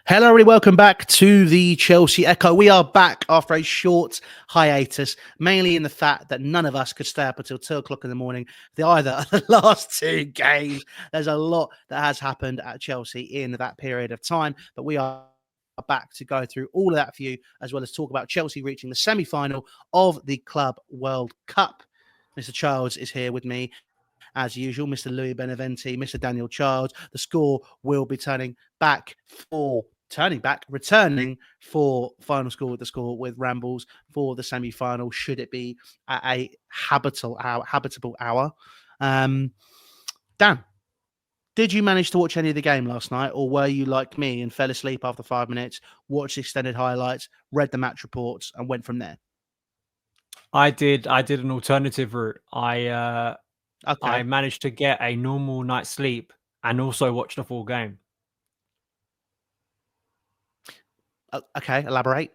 Hello, everybody. Welcome back to the Chelsea Echo. We are back after a short hiatus, mainly in the fact that none of us could stay up until 2 o'clock in the morning. Either of the last two games. There's a lot that has happened at Chelsea in that period of time, but we are back to go through all of that for you, as well as talk about Chelsea reaching the semi-final of the Club World Cup. Mr. Charles is here with me. As usual, Mr. Louis Beneventi, Mr. Daniel Charles. The score will be returning for final score with the score with Rambles for the semi-final, should it be at a habitable hour. Dan, did you manage to watch any of the game last night, or were you like me and fell asleep after 5 minutes, watched the extended highlights, read the match reports, and went from there? I did an alternative route. I managed to get a normal night's sleep and also watch the full game. Okay, elaborate.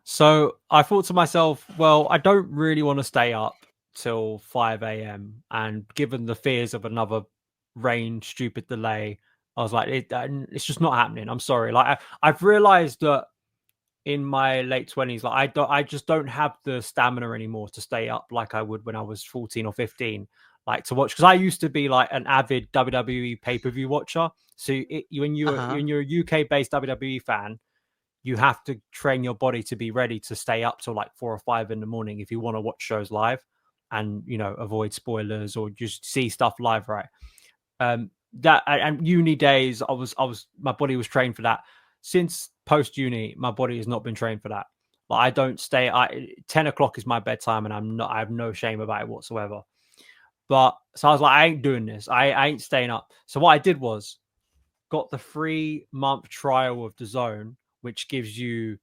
So I thought to myself, well, I don't really want to stay up till 5 a.m. And given the fears of another stupid delay, I was like, it's just not happening. I'm sorry. Like I've realized that in my late 20s, like I just don't have the stamina anymore to stay up like I would when I was 14 or 15. Like to watch, because I used to be like an avid WWE pay-per-view watcher. So when you're a UK-based WWE fan, you have to train your body to be ready to stay up till like 4 or 5 in the morning if you want to watch shows live and avoid spoilers or just see stuff live, right? That and uni days, my body was trained for that. Since post uni, my body has not been trained for that. Like I don't stay. 10 o'clock is my bedtime, and I have no shame about it whatsoever. But so I was like, I ain't doing this. I ain't staying up. So what I did was got the 3-month trial of DAZN, which gives you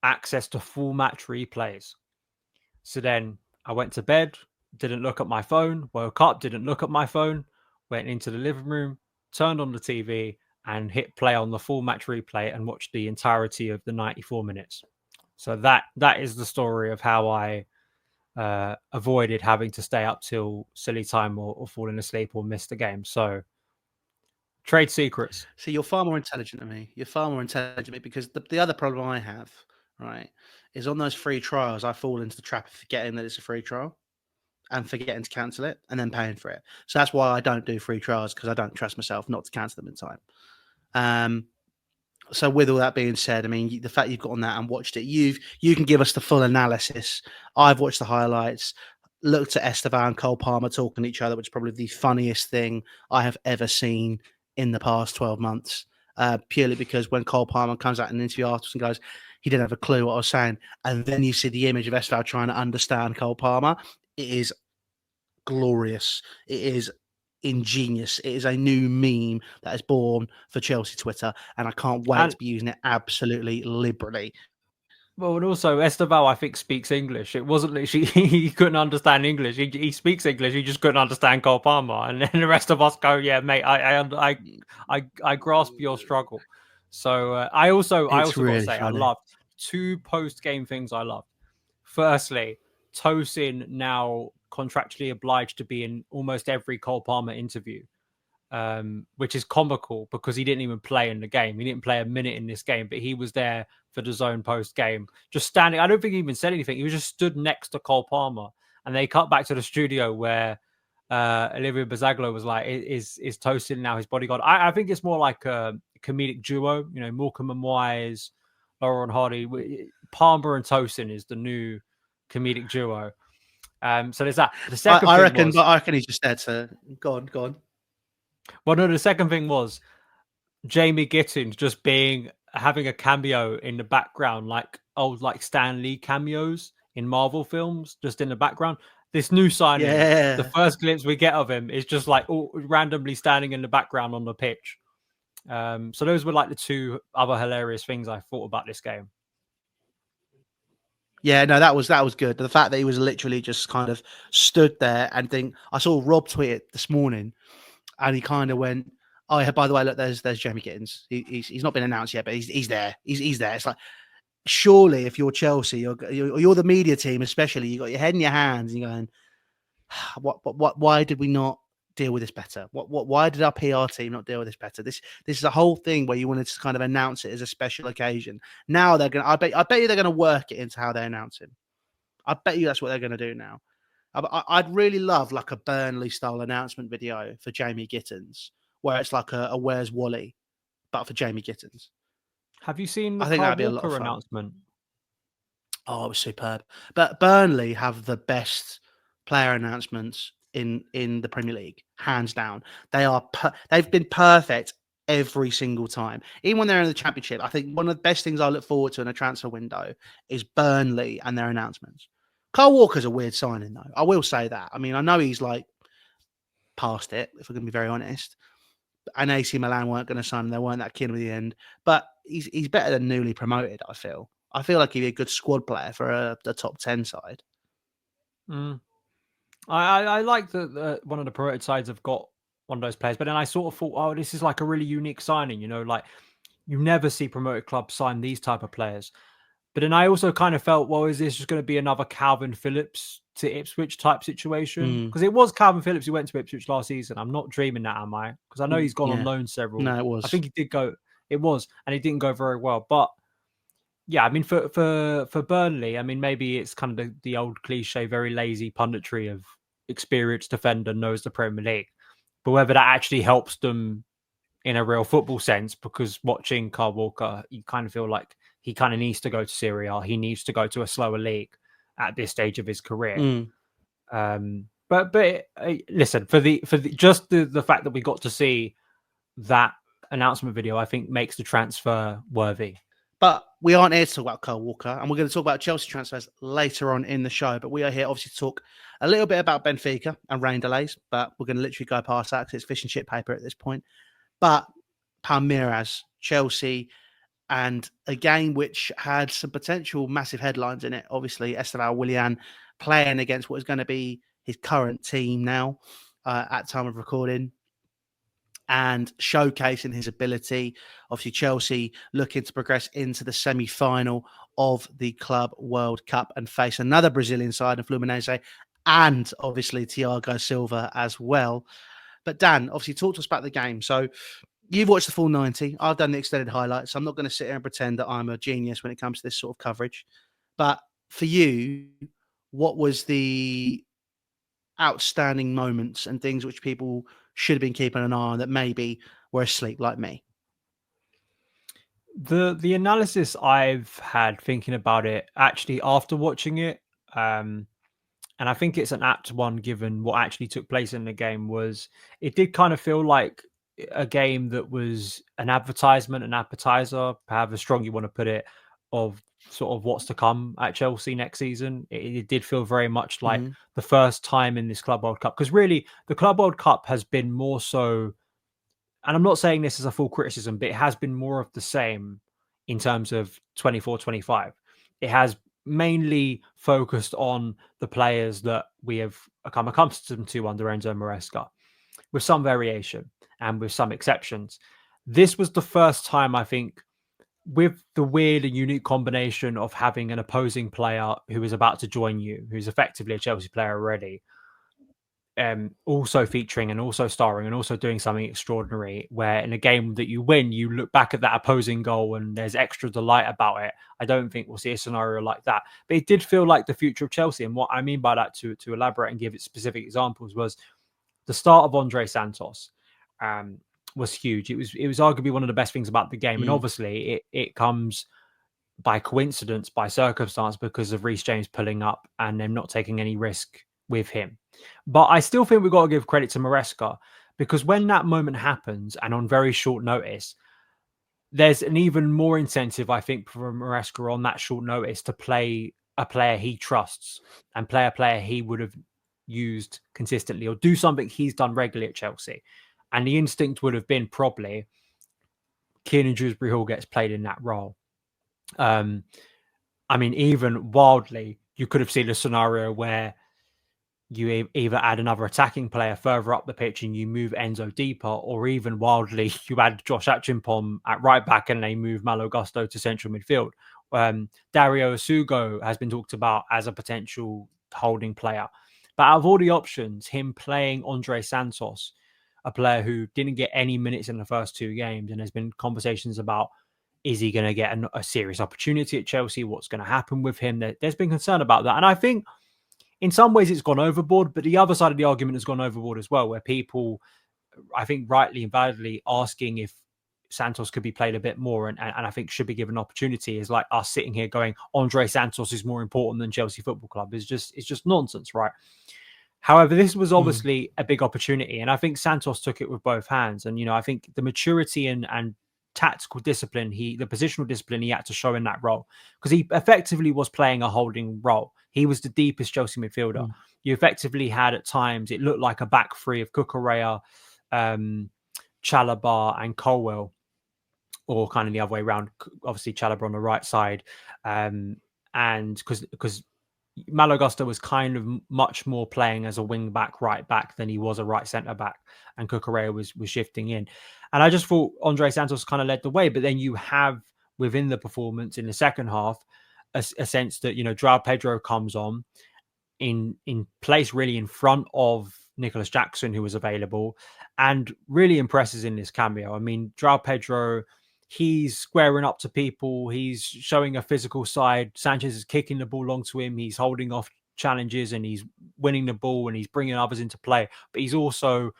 access to full match replays. So then I went to bed, didn't look at my phone, woke up, didn't look at my phone, went into the living room, turned on the TV, and hit play on the full match replay and watched the entirety of the 94 minutes. So that is the story of how I avoided having to stay up till silly time or falling asleep or miss the game. So trade secrets. See, you're far more intelligent than me. You're far more intelligent than me, because the other problem I have, right, is on those free trials, I fall into the trap of forgetting that it's a free trial and forgetting to cancel it and then paying for it. So that's why I don't do free trials, because I don't trust myself not to cancel them in time. So with all that being said, I mean, the fact you've got on that and watched it, you can give us the full analysis. I've watched the highlights, looked at Estevao and Cole Palmer talking to each other, which is probably the funniest thing I have ever seen in the past 12 months. Purely because when Cole Palmer comes out in an interview afterwards and goes, he didn't have a clue what I was saying, and then you see the image of Estevao trying to understand Cole Palmer, it is glorious. It is ingenious. It is a new meme that is born for Chelsea Twitter, and I can't wait to be using it absolutely liberally. Well, and also Estevao, I think, speaks English. It wasn't literally he couldn't understand English. He speaks English. He just couldn't understand Cole Palmer, and then the rest of us go, "Yeah, mate, I grasp your struggle." So I also really got to say, funny. I loved 2 post-game things. I loved. Firstly, Tosin now contractually obliged to be in almost every Cole Palmer interview. Which is comical because he didn't even play in the game. He didn't play a minute in this game, but he was there for the DAZN post game, just standing. I don't think he even said anything. He was just stood next to Cole Palmer, and they cut back to the studio where Olivier Bazaglo was like, "Is Tosin now his bodyguard?" I think it's more like a comedic duo. Morecambe and Wise, Laurel and Hardy. Palmer and Tosin is the new comedic duo. So there's that. The second, I reckon he's just there to go on. Well, no, the second thing was Jamie Gittens just having a cameo in the background, like old Stan Lee cameos in Marvel films, just in the background. This new signing, the first glimpse we get of him is just like randomly standing in the background on the pitch. So those were like the 2 other hilarious things I thought about this game. Yeah, no, that was good. The fact that he was literally just kind of stood there and I saw Rob tweet it this morning, and he kind of went, "Oh yeah, by the way, look, there's Jamie Gittens. He's not been announced yet, but he's there. He's there." It's like, surely if you're Chelsea, you're the media team, especially, you got your head in your hands and you're going, "What? Why did we not deal with this better? Why did our PR team not deal with this better? This is a whole thing where you wanted to kind of announce it as a special occasion. Now they're gonna. I bet you they're gonna work it into how they announce him. I bet you that's what they're gonna do now. I'd really love like a Burnley style announcement video for Jamie Gittens, where it's like a Where's Wally, but for Jamie Gittens. Have you seen the I think Carl that'd be a lot of Walker fun. announcement? Oh, it was superb. But Burnley have the best player announcements in the Premier League, hands down. They've been perfect every single time. Even when they're in the Championship, I think one of the best things I look forward to in a transfer window is Burnley and their announcements. Carl Walker's a weird signing, though. I will say that. I mean, I know he's like past it, if we're going to be very honest. And AC Milan weren't going to sign him. They weren't that keen at the end. But he's better than newly promoted, I feel. I feel like he'd be a good squad player for a top 10 side. Mm. I like that one of the promoted sides have got one of those players, but then I sort of thought, oh, this is like a really unique signing. You know, like you never see promoted clubs sign these type of players. But then I also kind of felt, well, is this just going to be another Calvin Phillips to Ipswich type situation? Because it was Calvin Phillips who went to Ipswich last season. I'm not dreaming that, am I? Because I know he's gone on loan several. No, it was. I think he did go. It was, and he didn't go very well. But yeah, I mean, for Burnley, I mean, maybe it's kind of the old cliche, very lazy punditry of experienced defender knows the Premier League. But whether that actually helps them in a real football sense, because watching Carl Walker, you kind of feel like he kind of needs to go to Serie A. He needs to go to a slower league at this stage of his career. But listen, for the just the fact that we got to see that announcement video, I think makes the transfer worthy. But we aren't here to talk about Carl Walker, and we're going to talk about Chelsea transfers later on in the show. But we are here, obviously, to talk a little bit about Benfica and rain delays. But we're going to literally go past that because it's fish and chip paper at this point. But Palmerias, Chelsea, and a game which had some potential massive headlines in it. Obviously, Estevao Willian playing against what is going to be his current team now at time of recording, and showcasing his ability. Obviously, Chelsea looking to progress into the semi-final of the Club World Cup and face another Brazilian side of Fluminense, and obviously Thiago Silva as well. But Dan, obviously, talk to us about the game. So you've watched the full 90. I've done the extended highlights. So I'm not going to sit here and pretend that I'm a genius when it comes to this sort of coverage. But for you, what was the outstanding moments and things which people should have been keeping an eye on that maybe were asleep like me? The analysis I've had thinking about it actually after watching it, and I think it's an apt one given what actually took place in the game, was it did kind of feel like a game that was an advertisement, an appetizer, however strong you want to put it, of sort of what's to come at Chelsea next season. It did feel very much like the first time in this Club World Cup, because really the Club World Cup has been more so, and I'm not saying this as a full criticism, but it has been more of the same in terms of 24-25. It has mainly focused on the players that we have become accustomed to under Enzo Maresca, with some variation and with some exceptions. This was the first time, I think, with the weird and unique combination of having an opposing player who is about to join you, who's effectively a Chelsea player already, also featuring and also starring and also doing something extraordinary, where in a game that you win, you look back at that opposing goal and there's extra delight about it. I don't think we'll see a scenario like that, but it did feel like the future of Chelsea. And what I mean by that, to elaborate and give it specific examples, was the start of Andre Santos was huge. It was arguably one of the best things about the game. And obviously it comes by coincidence, by circumstance, because of Reece James pulling up and them not taking any risk with him. But I still think we've got to give credit to Maresca, because when that moment happens and on very short notice, there's an even more incentive, I think, for Maresca on that short notice to play a player he trusts and play a player he would have used consistently, or do something he's done regularly at Chelsea. And the instinct would have been probably Kiernan Dewsbury Hall gets played in that role. I mean, even wildly, you could have seen a scenario where you either add another attacking player further up the pitch and you move Enzo deeper, or even wildly, you add Josh Achimpong at right back and they move Malo Gusto to central midfield. Dario Asugo has been talked about as a potential holding player. But out of all the options, him playing Andre Santos, a player who didn't get any minutes in the first 2 games, and there's been conversations about, is he going to get a serious opportunity at Chelsea? What's going to happen with him? There's been concern about that. And I think in some ways it's gone overboard, but the other side of the argument has gone overboard as well, where people, I think rightly and validly, asking if Santos could be played a bit more and I think should be given an opportunity, is like us sitting here going, Andre Santos is more important than Chelsea Football Club. It's just nonsense, right? However, this was obviously a big opportunity, and I think Santos took it with both hands. And, I think the maturity and tactical discipline, the positional discipline he had to show in that role, because he effectively was playing a holding role. He was the deepest Chelsea midfielder. You effectively had, at times, it looked like a back three of Cucurella, Chalobah and Colwell, or kind of the other way around. Obviously, Chalobah on the right side, and because Malo Gusto was kind of much more playing as a wing back, right back, than he was a right centre back, and Cucurella was shifting in. And I just thought Andre Santos kind of led the way. But then you have within the performance in the second half a sense that, Joao Pedro comes on in place really in front of Nicholas Jackson, who was available, and really impresses in this cameo. I mean, Joao Pedro, he's squaring up to people. He's showing a physical side. Sanchez is kicking the ball long to him. He's holding off challenges and he's winning the ball and he's bringing others into play. But he's also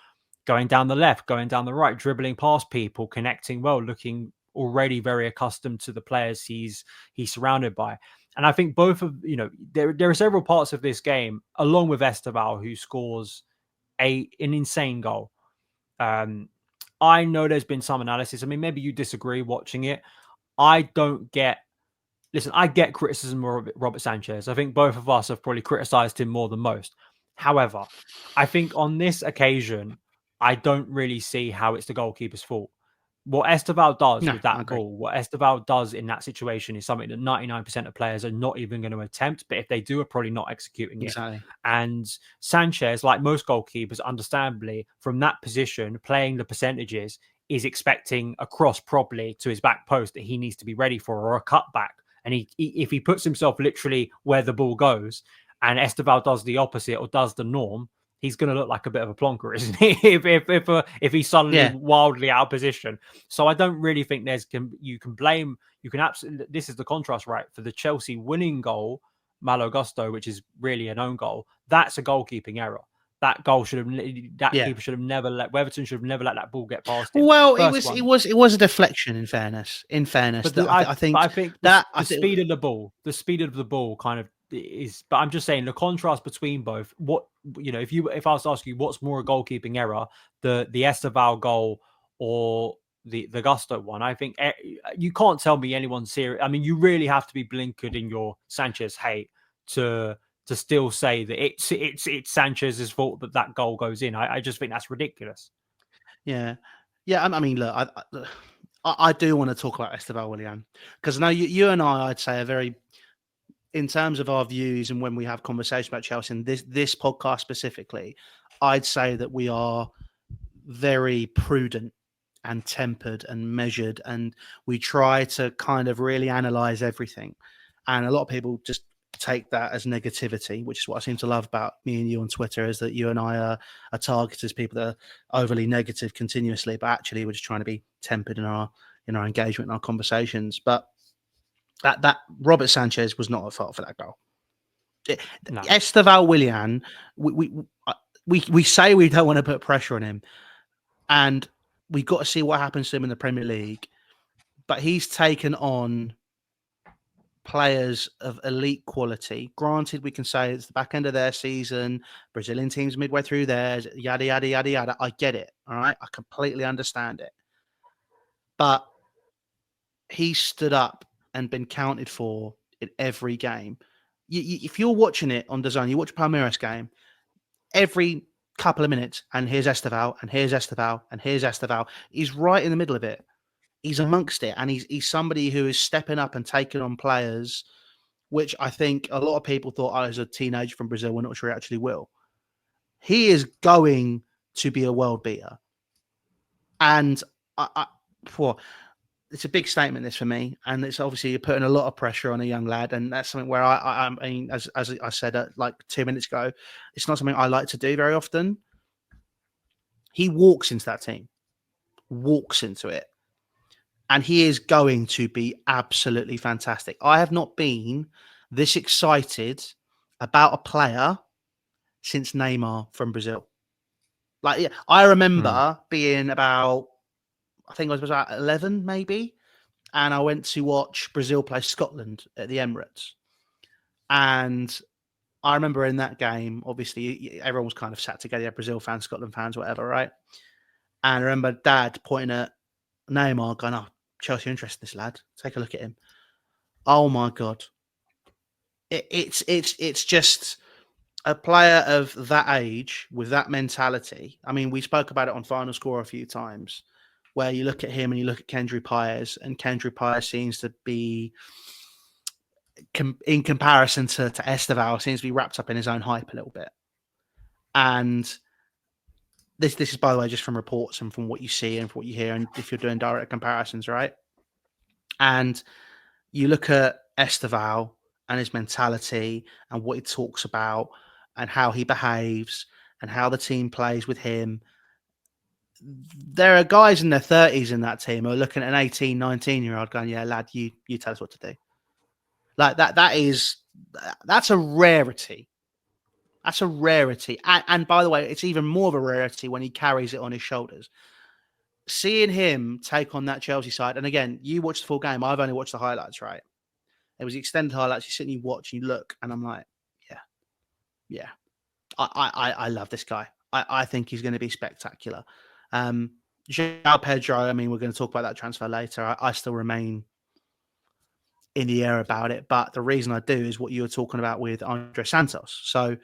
going down the left, going down the right, dribbling past people, connecting well, looking already very accustomed to the players he's surrounded by. And I think both of, there are several parts of this game, along with Estevao, who scores an insane goal. I know there's been some analysis. I mean, maybe you disagree watching it. I get criticism of Robert Sanchez. I think both of us have probably criticized him more than most. However, I think on this occasion, I don't really see how it's the goalkeeper's fault. What Estevao does with that goal, what Estevao does in that situation is something that 99% of players are not even going to attempt. But if they do, are probably not executing it. And Sanchez, like most goalkeepers, understandably, from that position, playing the percentages, is expecting a cross probably to his back post that he needs to be ready for, or a cutback. And if he puts himself literally where the ball goes, and Estevao does the opposite or does the norm, he's going to look like a bit of a plonker, isn't he? if he's suddenly wildly out of position. So I don't really think you can absolutely, this is the contrast, right? For the Chelsea winning goal, Malo Gusto, which is really an own goal, that's a goalkeeping error. That goal keeper should have never Weatherton should have never let that ball get past him. Well, it was a deflection. In fairness, but I think the speed of the ball kind of is. But I'm just saying the contrast between both. What if I was to ask you what's more a goalkeeping error, the Estevao goal or the Gusto one? I think you can't tell me anyone's serious. I mean, you really have to be blinkered in your Sanchez hate to still say that it's Sanchez's fault that goal goes in. I just think that's ridiculous. Yeah. I mean, look, I do want to talk about Estevao Willian, because I know you and I'd say, are very, in terms of our views and when we have conversation about Chelsea and this podcast specifically, I'd say that we are very prudent and tempered and measured, and we try to kind of really analyze everything. And a lot of people just take that as negativity, which is what I seem to love about me and you on Twitter, is that you and I are targeted as people that are overly negative continuously, but actually we're just trying to be tempered in our engagement and our conversations. But that Robert Sanchez was not at fault for that goal. No. Estevao Willian, we say we don't want to put pressure on him, and we've got to see what happens to him in the Premier League, but he's taken on players of elite quality. Granted, we can say it's the back end of their season, Brazilian teams midway through theirs, yada, yada, yada, yada. I get it, all right? I completely understand it. But he stood up and been counted for in every game. If you're watching it on DAZN, you watch Palmerias game, every couple of minutes, and here's Estevao, and here's Estevao, and here's Estevao. He's right in the middle of it. He's amongst it, and he's somebody who is stepping up and taking on players, which I think a lot of people thought, as a teenager from Brazil, we're not sure he actually will. He is going to be a world beater. And it's a big statement this for me, and it's obviously you're putting a lot of pressure on a young lad, and that's something where I mean, as I said like 2 minutes ago, it's not something I like to do very often. He walks into that team, walks into it, and he is going to be absolutely fantastic. I have not been this excited about a player since Neymar from Brazil. Like, yeah, I remember being about, I think I was about 11, maybe. And I went to watch Brazil play Scotland at the Emirates. And I remember in that game, obviously, everyone was kind of sat together, Brazil fans, Scotland fans, whatever, right? And I remember Dad pointing at Neymar, going, "Oh, Chelsea are interested in this lad. Take a look at him." Oh my God. It's just a player of that age with that mentality. I mean, we spoke about it on Final Score a few times, where you look at him and you look at Kendry Pires, and Kendry Pires seems to be, in comparison to Estevao, seems to be wrapped up in his own hype a little bit. And this is, by the way, just from reports and from what you see and from what you hear, and if you're doing direct comparisons, right? And you look at Estevao and his mentality and what he talks about and how he behaves and how the team plays with him. There are guys in their 30s in that team who are looking at an 18, 19-year-old going, "Yeah, lad, you tell us what to do." Like that's a rarity. That's a rarity. And by the way, it's even more of a rarity when he carries it on his shoulders. Seeing him take on that Chelsea side, and again, you watched the full game. I've only watched the highlights, right? It was the extended highlights. You sit and you watch, and you look, and I'm like, yeah. I love this guy. I think he's going to be spectacular. Joao Pedro, I mean, we're going to talk about that transfer later. I still remain in the air about it, but the reason I do is what you were talking about with Andre Santos. So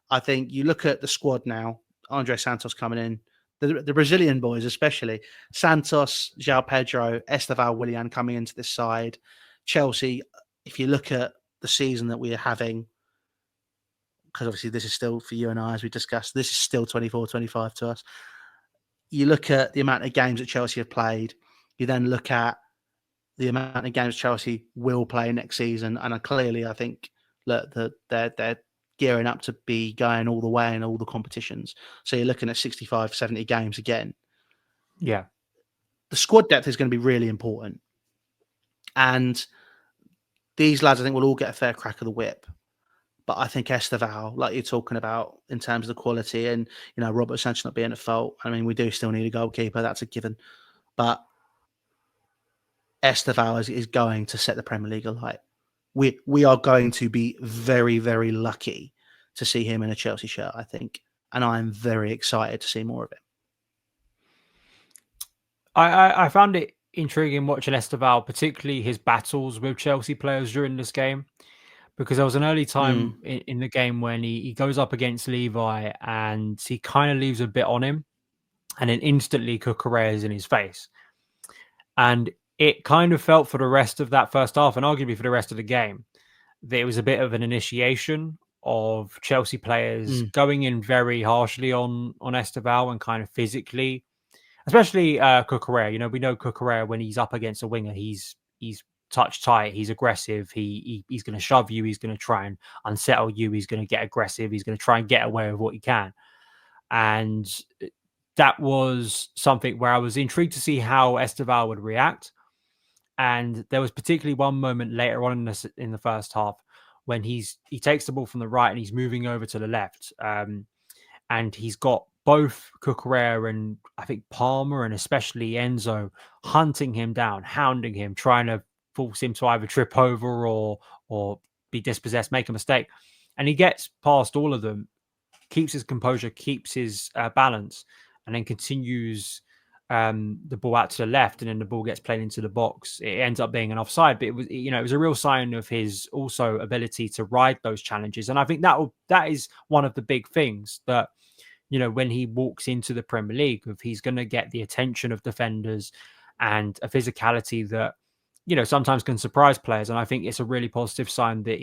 I think you look at the squad now, Andre Santos coming in, the Brazilian boys especially, Santos, Joao Pedro, Estevao Willian coming into this side. Chelsea, if you look at the season that we are having, because obviously this is still, for you and I, as we discussed, this is still 24-25 to us. You look at the amount of games that Chelsea have played, you then look at the amount of games Chelsea will play next season, and clearly I think that they're gearing up to be going all the way in all the competitions. So you're looking at 65, 70 games again. Yeah. The squad depth is going to be really important. And these lads, I think, will all get a fair crack of the whip. But I think Estevao, like you're talking about in terms of the quality, and, you know, Robert Sanchez not being at fault. I mean, we do still need a goalkeeper. That's a given. But Estevao is going to set the Premier League alight. We are going to be very, very lucky to see him in a Chelsea shirt, I think. And I'm very excited to see more of him. I found it intriguing watching Estevao, particularly his battles with Chelsea players during this game, because there was an early time in the game when he goes up against Levi and he kind of leaves a bit on him, and then instantly Cucurella is in his face. And it kind of felt for the rest of that first half, and arguably for the rest of the game, that it was a bit of an initiation of Chelsea players going in very harshly on Estevao and kind of physically, especially Cucurella. You know, we know Cucurella, when he's up against a winger, he's touch tight, he's aggressive, he's going to shove you, he's going to try and unsettle you, he's going to get aggressive, he's going to try and get away with what he can. And that was something where I was intrigued to see how Estevao would react. And there was particularly one moment later on in the first half when he takes the ball from the right and he's moving over to the left. And he's got both Cucurella and I think Palmer and especially Enzo hunting him down, hounding him, trying to force him to either trip over or be dispossessed, make a mistake. And he gets past all of them, keeps his composure, keeps his balance, and then continues the ball out to the left, and then the ball gets played into the box. It ends up being an offside, but it was, you know, it was a real sign of his also ability to ride those challenges. And I think that is one of the big things that, you know, when he walks into the Premier League, if he's going to get the attention of defenders and a physicality that, you know, sometimes can surprise players. And I think it's a really positive sign that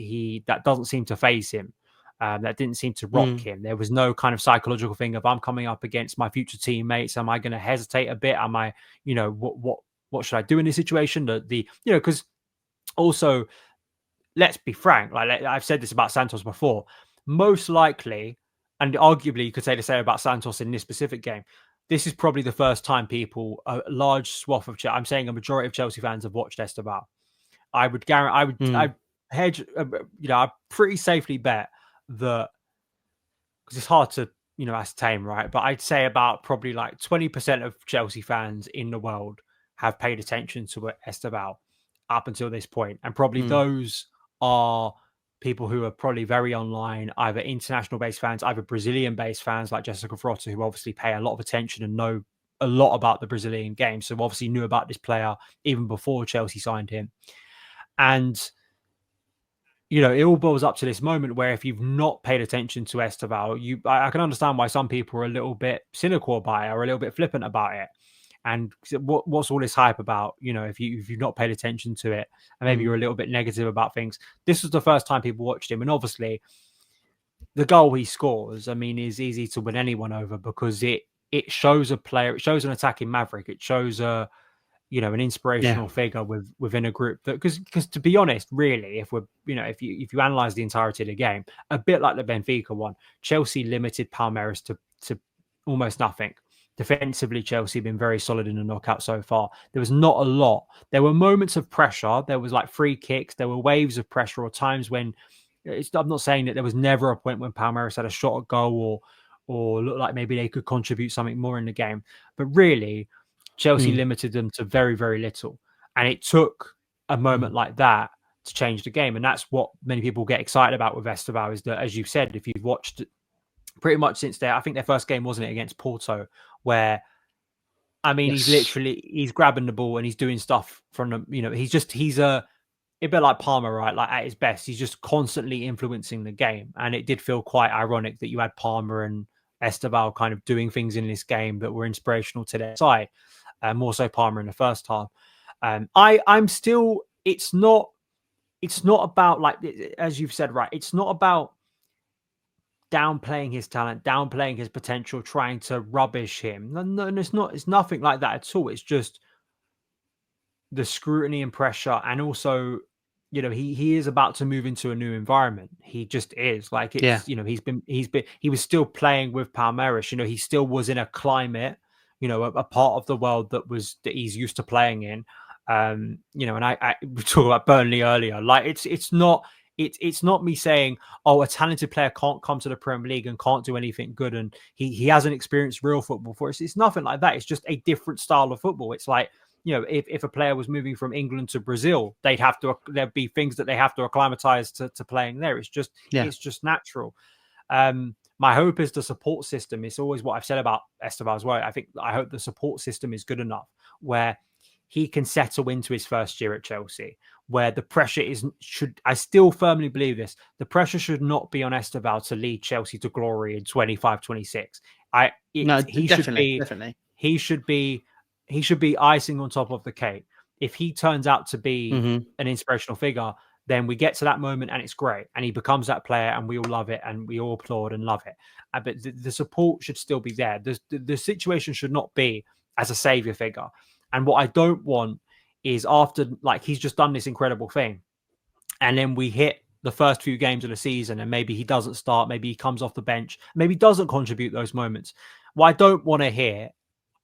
that doesn't seem to faze him. That didn't seem to rock him. There was no kind of psychological thing of, I'm coming up against my future teammates. Am I going to hesitate a bit? Am I, you know, what should I do in this situation? Because also, let's be frank, like I've said this about Santos before, most likely, and arguably you could say the same about Santos in this specific game, this is probably the first time a large swath of I'm saying a majority of Chelsea fans have watched Estevao. I would guarantee, I'd hedge, I'd pretty safely bet that, because it's hard to, ascertain, right? But I'd say about probably like 20% of Chelsea fans in the world have paid attention to Estevao up until this point. And probably those are people who are probably very online, either international-based fans, either Brazilian-based fans like Jessica Frota, who obviously pay a lot of attention and know a lot about the Brazilian game. So obviously knew about this player even before Chelsea signed him. And it all boils up to this moment where if you've not paid attention to Estevao, I can understand why some people are a little bit cynical about it or a little bit flippant about it. And what's all this hype about? If you've not paid attention to it, and maybe you're a little bit negative about things. This was the first time people watched him, and obviously, the goal he scores, is easy to win anyone over because it shows a player, it shows an attacking maverick, it shows an inspirational figure within a group that, because to be honest, really, if you analyze the entirety of the game, a bit like the Benfica one, Chelsea limited Palmerias to almost nothing. Defensively, Chelsea have been very solid in the knockout so far. There was not a lot. There were moments of pressure. There was like free kicks. There were waves of pressure or times when I'm not saying that there was never a point when Palmerias had a shot at goal or looked like maybe they could contribute something more in the game. But really, Chelsea limited them to very, very little. And it took a moment like that to change the game. And that's what many people get excited about with Estevao, is that, as you've said, if you've watched pretty much since I think their first game, wasn't it, against Porto, where, he's grabbing the ball and he's doing stuff from the, he's a bit like Palmer, right? Like at his best, he's just constantly influencing the game. And it did feel quite ironic that you had Palmer and Estevao kind of doing things in this game that were inspirational to their side. More so Palmer in the first half. I'm still, it's not about, like, as you've said, right, it's not about downplaying his talent, downplaying his potential, trying to rubbish him. No, it's nothing like that at all. It's just the scrutiny and pressure, and also, he is about to move into a new environment. He just is, like, it's, he was still playing with Palmeiras. He still was in a climate, a part of the world that he's used to playing in. And I we talked about Burnley earlier. Like, it's not me saying, oh, a talented player can't come to the Premier League and can't do anything good, and he hasn't experienced real football before. It's nothing like that. It's just a different style of football. It's like, if a player was moving from England to Brazil, there'd be things that they have to acclimatize to playing there. It's just natural. My hope is the support system. It's always what I've said about Estevao as well. I hope the support system is good enough where he can settle into his first year at Chelsea, where the pressure I still firmly believe this, the pressure should not be on Estevao to lead Chelsea to glory in 25-26. Definitely. He should be icing on top of the cake. If he turns out to be an inspirational figure, then we get to that moment and it's great. And he becomes that player and we all love it and we all applaud and love it. But the support should still be there. The situation should not be as a savior figure. And what I don't want is, after, like, he's just done this incredible thing, and then we hit the first few games of the season and maybe he doesn't start, maybe he comes off the bench, maybe doesn't contribute those moments. What I don't want to hear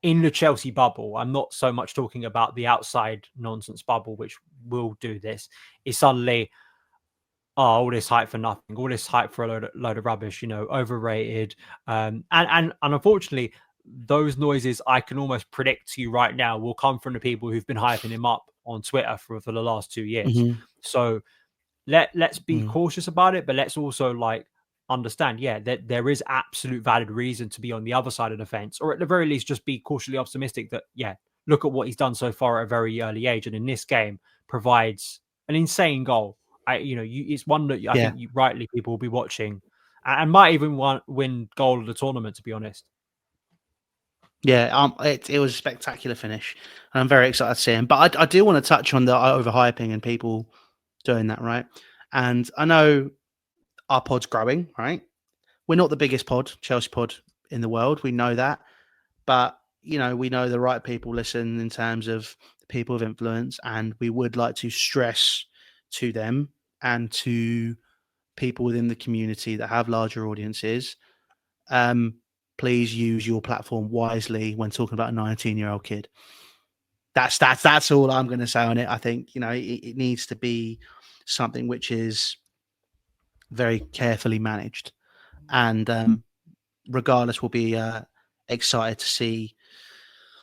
in the Chelsea bubble, I'm not so much talking about the outside nonsense bubble, which will do this, is suddenly, all this hype for nothing, all this hype for a load of rubbish, overrated. And unfortunately, those noises, I can almost predict to you right now, will come from the people who've been hyping him up on Twitter for the last 2 years. So let's be cautious about it, but let's also, like, understand, that there is absolute valid reason to be on the other side of the fence, or at the very least, just be cautiously optimistic that, look at what he's done so far at a very early age, and in this game provides an insane goal. It's one that I think rightly people will be watching, and might even win goal of the tournament, to be honest. Yeah, it was a spectacular finish. And I'm very excited to see him. But I do want to touch on the overhyping and people doing that, right? And I know our pod's growing, right? We're not the biggest pod, Chelsea pod, in the world. We know that. But, we know the right people listen in terms of people of influence, and we would like to stress to them and to people within the community that have larger audiences, please use your platform wisely when talking about a 19-year-old kid. That's all I'm going to say on it. I think, you know, it needs to be something which is very carefully managed, and regardless, we'll be excited to see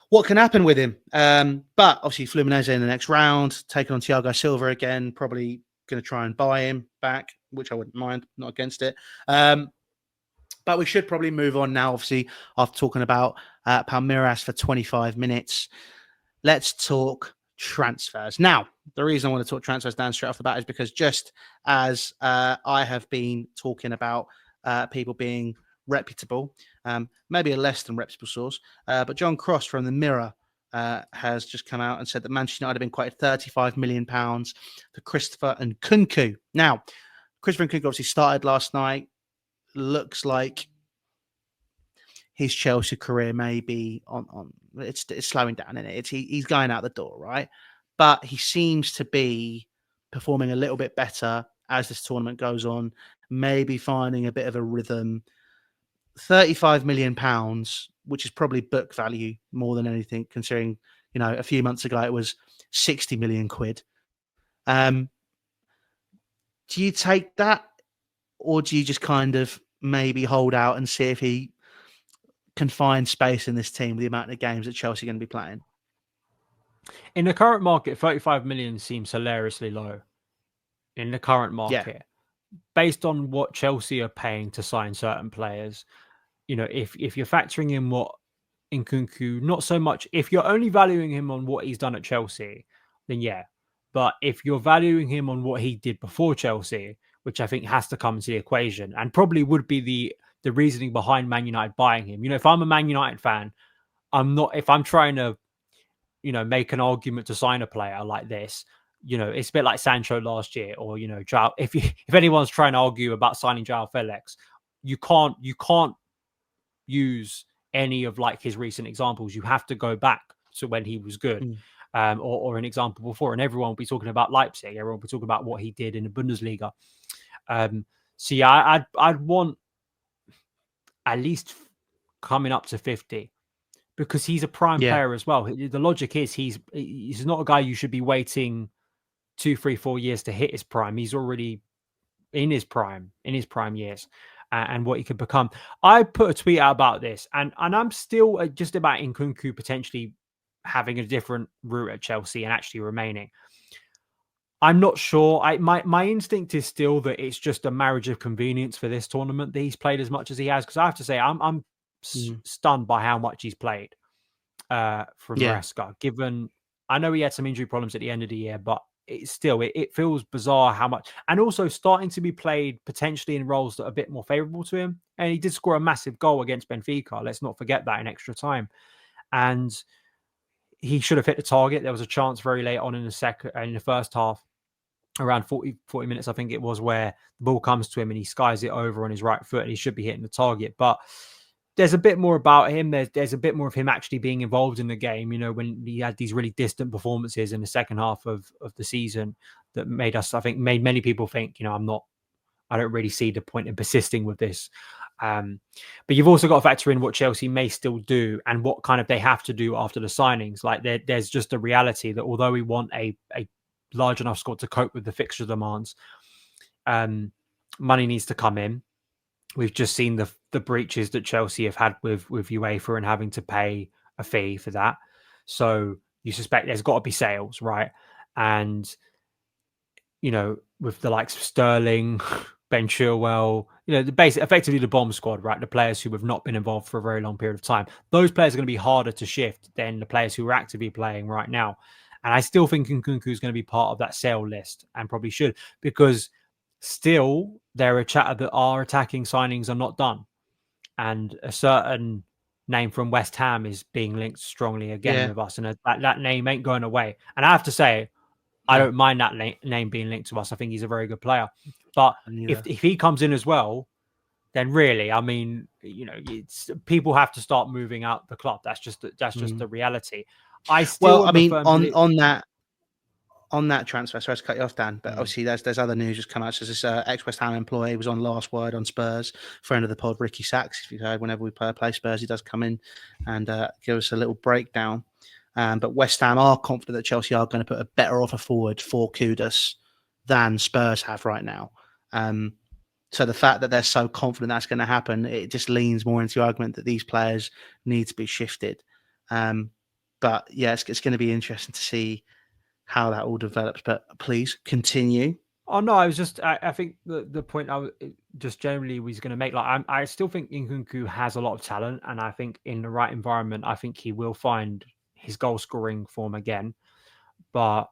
what can happen with him. But obviously, Fluminense in the next round, taking on Thiago Silva again, probably going to try and buy him back, which I wouldn't mind, not against it. But we should probably move on now, obviously, after talking about Palmerias for 25 minutes. Let's talk transfers. Now, the reason I want to talk transfers down straight off the bat is because just as I have been talking about people being reputable, maybe a less than reputable source, but John Cross from the Mirror has just come out and said that Manchester United have been quoted £35 million for Christopher Nkunku. Now, Christopher Nkunku obviously started last night. Looks like his Chelsea career may be on it's slowing down, isn't it? He's going out the door, right? But he seems to be performing a little bit better as this tournament goes on, maybe finding a bit of a rhythm. £35 million, which is probably book value more than anything, considering, you know, a few months ago it was 60 million quid. Do you take that, or do you just kind of maybe hold out and see if he can find space in this team with the amount of games that Chelsea are going to be playing? In the current market, 35 million seems hilariously low. In the current market, based on what Chelsea are paying to sign certain players, you know, if you're factoring in what Nkunku, not so much. If you're only valuing him on what he's done at Chelsea, then yeah. But if you're valuing him on what he did before Chelsea, which I think has to come into the equation, and probably would be the reasoning behind Man United buying him. You know, if I'm a Man United fan, if I'm trying to, you know, make an argument to sign a player like this, you know, it's a bit like Sancho last year, or, you know, Joao. If anyone's trying to argue about signing Joao Felix, you can't use any of like his recent examples. You have to go back to when he was good, or an example before. And everyone will be talking about Leipzig. Everyone will be talking about what he did in the Bundesliga. So yeah, I'd want at least coming up to 50, because he's a prime player as well. The logic is he's not a guy you should be waiting 2, 3, 4 years to hit his prime. He's already in his prime years. And what he could become. I put a tweet out about this, and I'm still just about Nkunku potentially having a different route at Chelsea and actually remaining. I'm not sure. My instinct is still that it's just a marriage of convenience for this tournament that he's played as much as he has. Because I have to say, I'm stunned by how much he's played from Maresca. Given, I know he had some injury problems at the end of the year, but it feels bizarre how much, and also starting to be played potentially in roles that are a bit more favourable to him. And he did score a massive goal against Benfica. Let's not forget that, in extra time. And he should have hit the target. There was a chance very late on in the first half, around 40 minutes, I think it was, where the ball comes to him and he skies it over on his right foot, and he should be hitting the target. But there's a bit more about him. There's a bit more of him actually being involved in the game. You know, when he had these really distant performances in the second half of the season that made many people think, you know, I don't really see the point in persisting with this. But you've also got to factor in what Chelsea may still do and what kind of they have to do after the signings. Like there's just a reality that although we want a large enough squad to cope with the fixture demands, money needs to come in. We've just seen the breaches that Chelsea have had with UEFA and having to pay a fee for that. So you suspect there's got to be sales, right? And, you know, with the likes of Sterling, Ben Chilwell, you know, effectively the bomb squad, right? The players who have not been involved for a very long period of time. Those players are going to be harder to shift than the players who are actively playing right now. And I still think Nkunku is going to be part of that sale list, and probably should, because still there are chatter that our attacking signings are not done. And a certain name from West Ham is being linked strongly again with us. And that name ain't going away. And I have to say, I don't mind that name being linked to us. I think he's a very good player. But if he comes in as well, then really, I mean, you know, people have to start moving out the club. That's just the reality. I still Well, I am a mean, firm on that transfer, sorry to cut you off, Dan, but obviously there's other news just come out. So this ex-West Ham employee was on Last Word on Spurs, friend of the pod, Ricky Sachs. If you've heard, whenever we play Spurs, he does come in and give us a little breakdown. But West Ham are confident that Chelsea are going to put a better offer forward for Kudus than Spurs have right now. So the fact that they're so confident that's going to happen, it just leans more into the argument that these players need to be shifted. But yeah, it's going to be interesting to see how that all develops. But please continue. Oh no, I think the point I was just generally was going to make, like, I still think Nkunku has a lot of talent, and I think in the right environment, I think he will find his goal scoring form again. But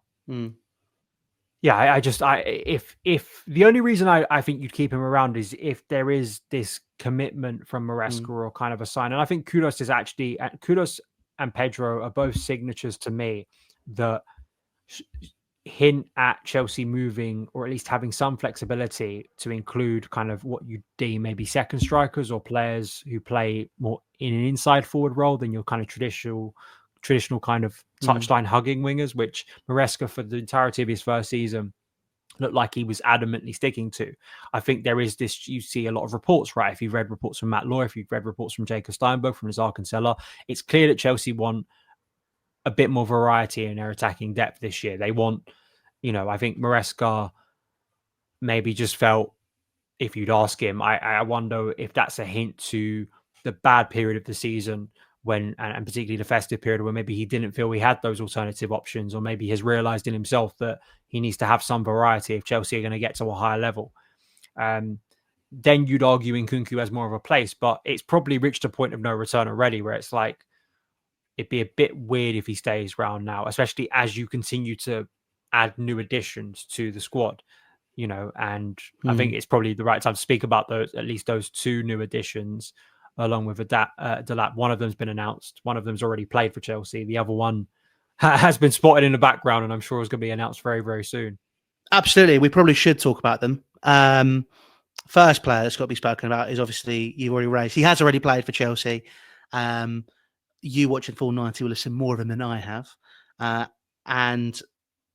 yeah, if the only reason I think you'd keep him around is if there is this commitment from Maresca or kind of a sign. And I think Kudus and Pedro are both signatures to me that hint at Chelsea moving, or at least having some flexibility to include kind of what you deem maybe second strikers or players who play more in an inside forward role than your kind of traditional kind of touchline hugging wingers, which Maresca for the entirety of his first season looked like he was adamantly sticking to. I think there is this, you see a lot of reports, right? If you've read reports from Matt Law, if you've read reports from Jacob Steinberg, from Nazar Kinsella, it's clear that Chelsea want a bit more variety in their attacking depth this year. They want, I think Maresca maybe just felt, if you'd ask him, I wonder if that's a hint to the bad period of the season when, and particularly the festive period, where maybe he didn't feel he had those alternative options, or maybe has realised in himself that he needs to have some variety if Chelsea are going to get to a higher level. Then you'd argue Nkunku has more of a place, but it's probably reached a point of no return already, where it's like, it'd be a bit weird if he stays around now, especially as you continue to add new additions to the squad, and I think it's probably the right time to speak about at least those two new additions, along with Delap. One of them's been announced. One of them's already played for Chelsea. The other one has been spotted in the background, and I'm sure is going to be announced very, very soon. Absolutely. We probably should talk about them. First player that's got to be spoken about is obviously, you've already raised. He has already played for Chelsea. You watching full 90 will have seen more of him than I have. And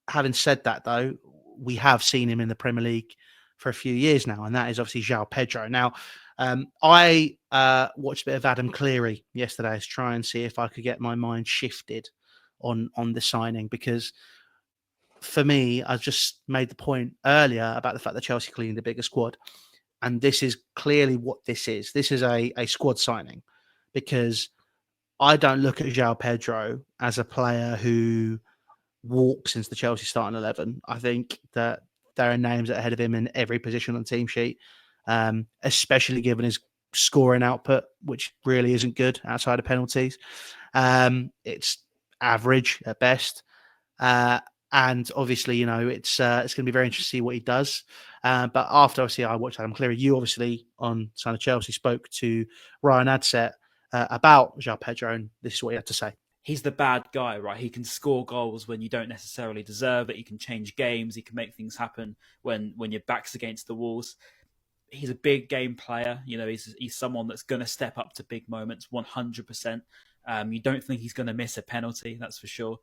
having said that, though, we have seen him in the Premier League for a few years now, and that is obviously Joao Pedro. Now, I watched a bit of Adam Cleary yesterday to try and see if I could get my mind shifted on the signing, because for me, I just made the point earlier about the fact that Chelsea cleaned a bigger squad, and this is clearly what this is. This is a squad signing, because I don't look at Joao Pedro as a player who walks into the Chelsea starting 11. I think that there are names ahead of him in every position on the team sheet, especially given his scoring output, which really isn't good outside of penalties. It's average at best. And obviously, it's going to be very interesting to see what he does. But after obviously I watched Adam Cleary, you obviously on Son of Chelsea spoke to Ryan Adset about Joao Pedro, and this is what he had to say. He's the bad guy, right? He can score goals when you don't necessarily deserve it. He can change games. He can make things happen when your back's against the walls. He's a big game player. He's someone that's going to step up to big moments, 100%. You don't think he's going to miss a penalty, that's for sure.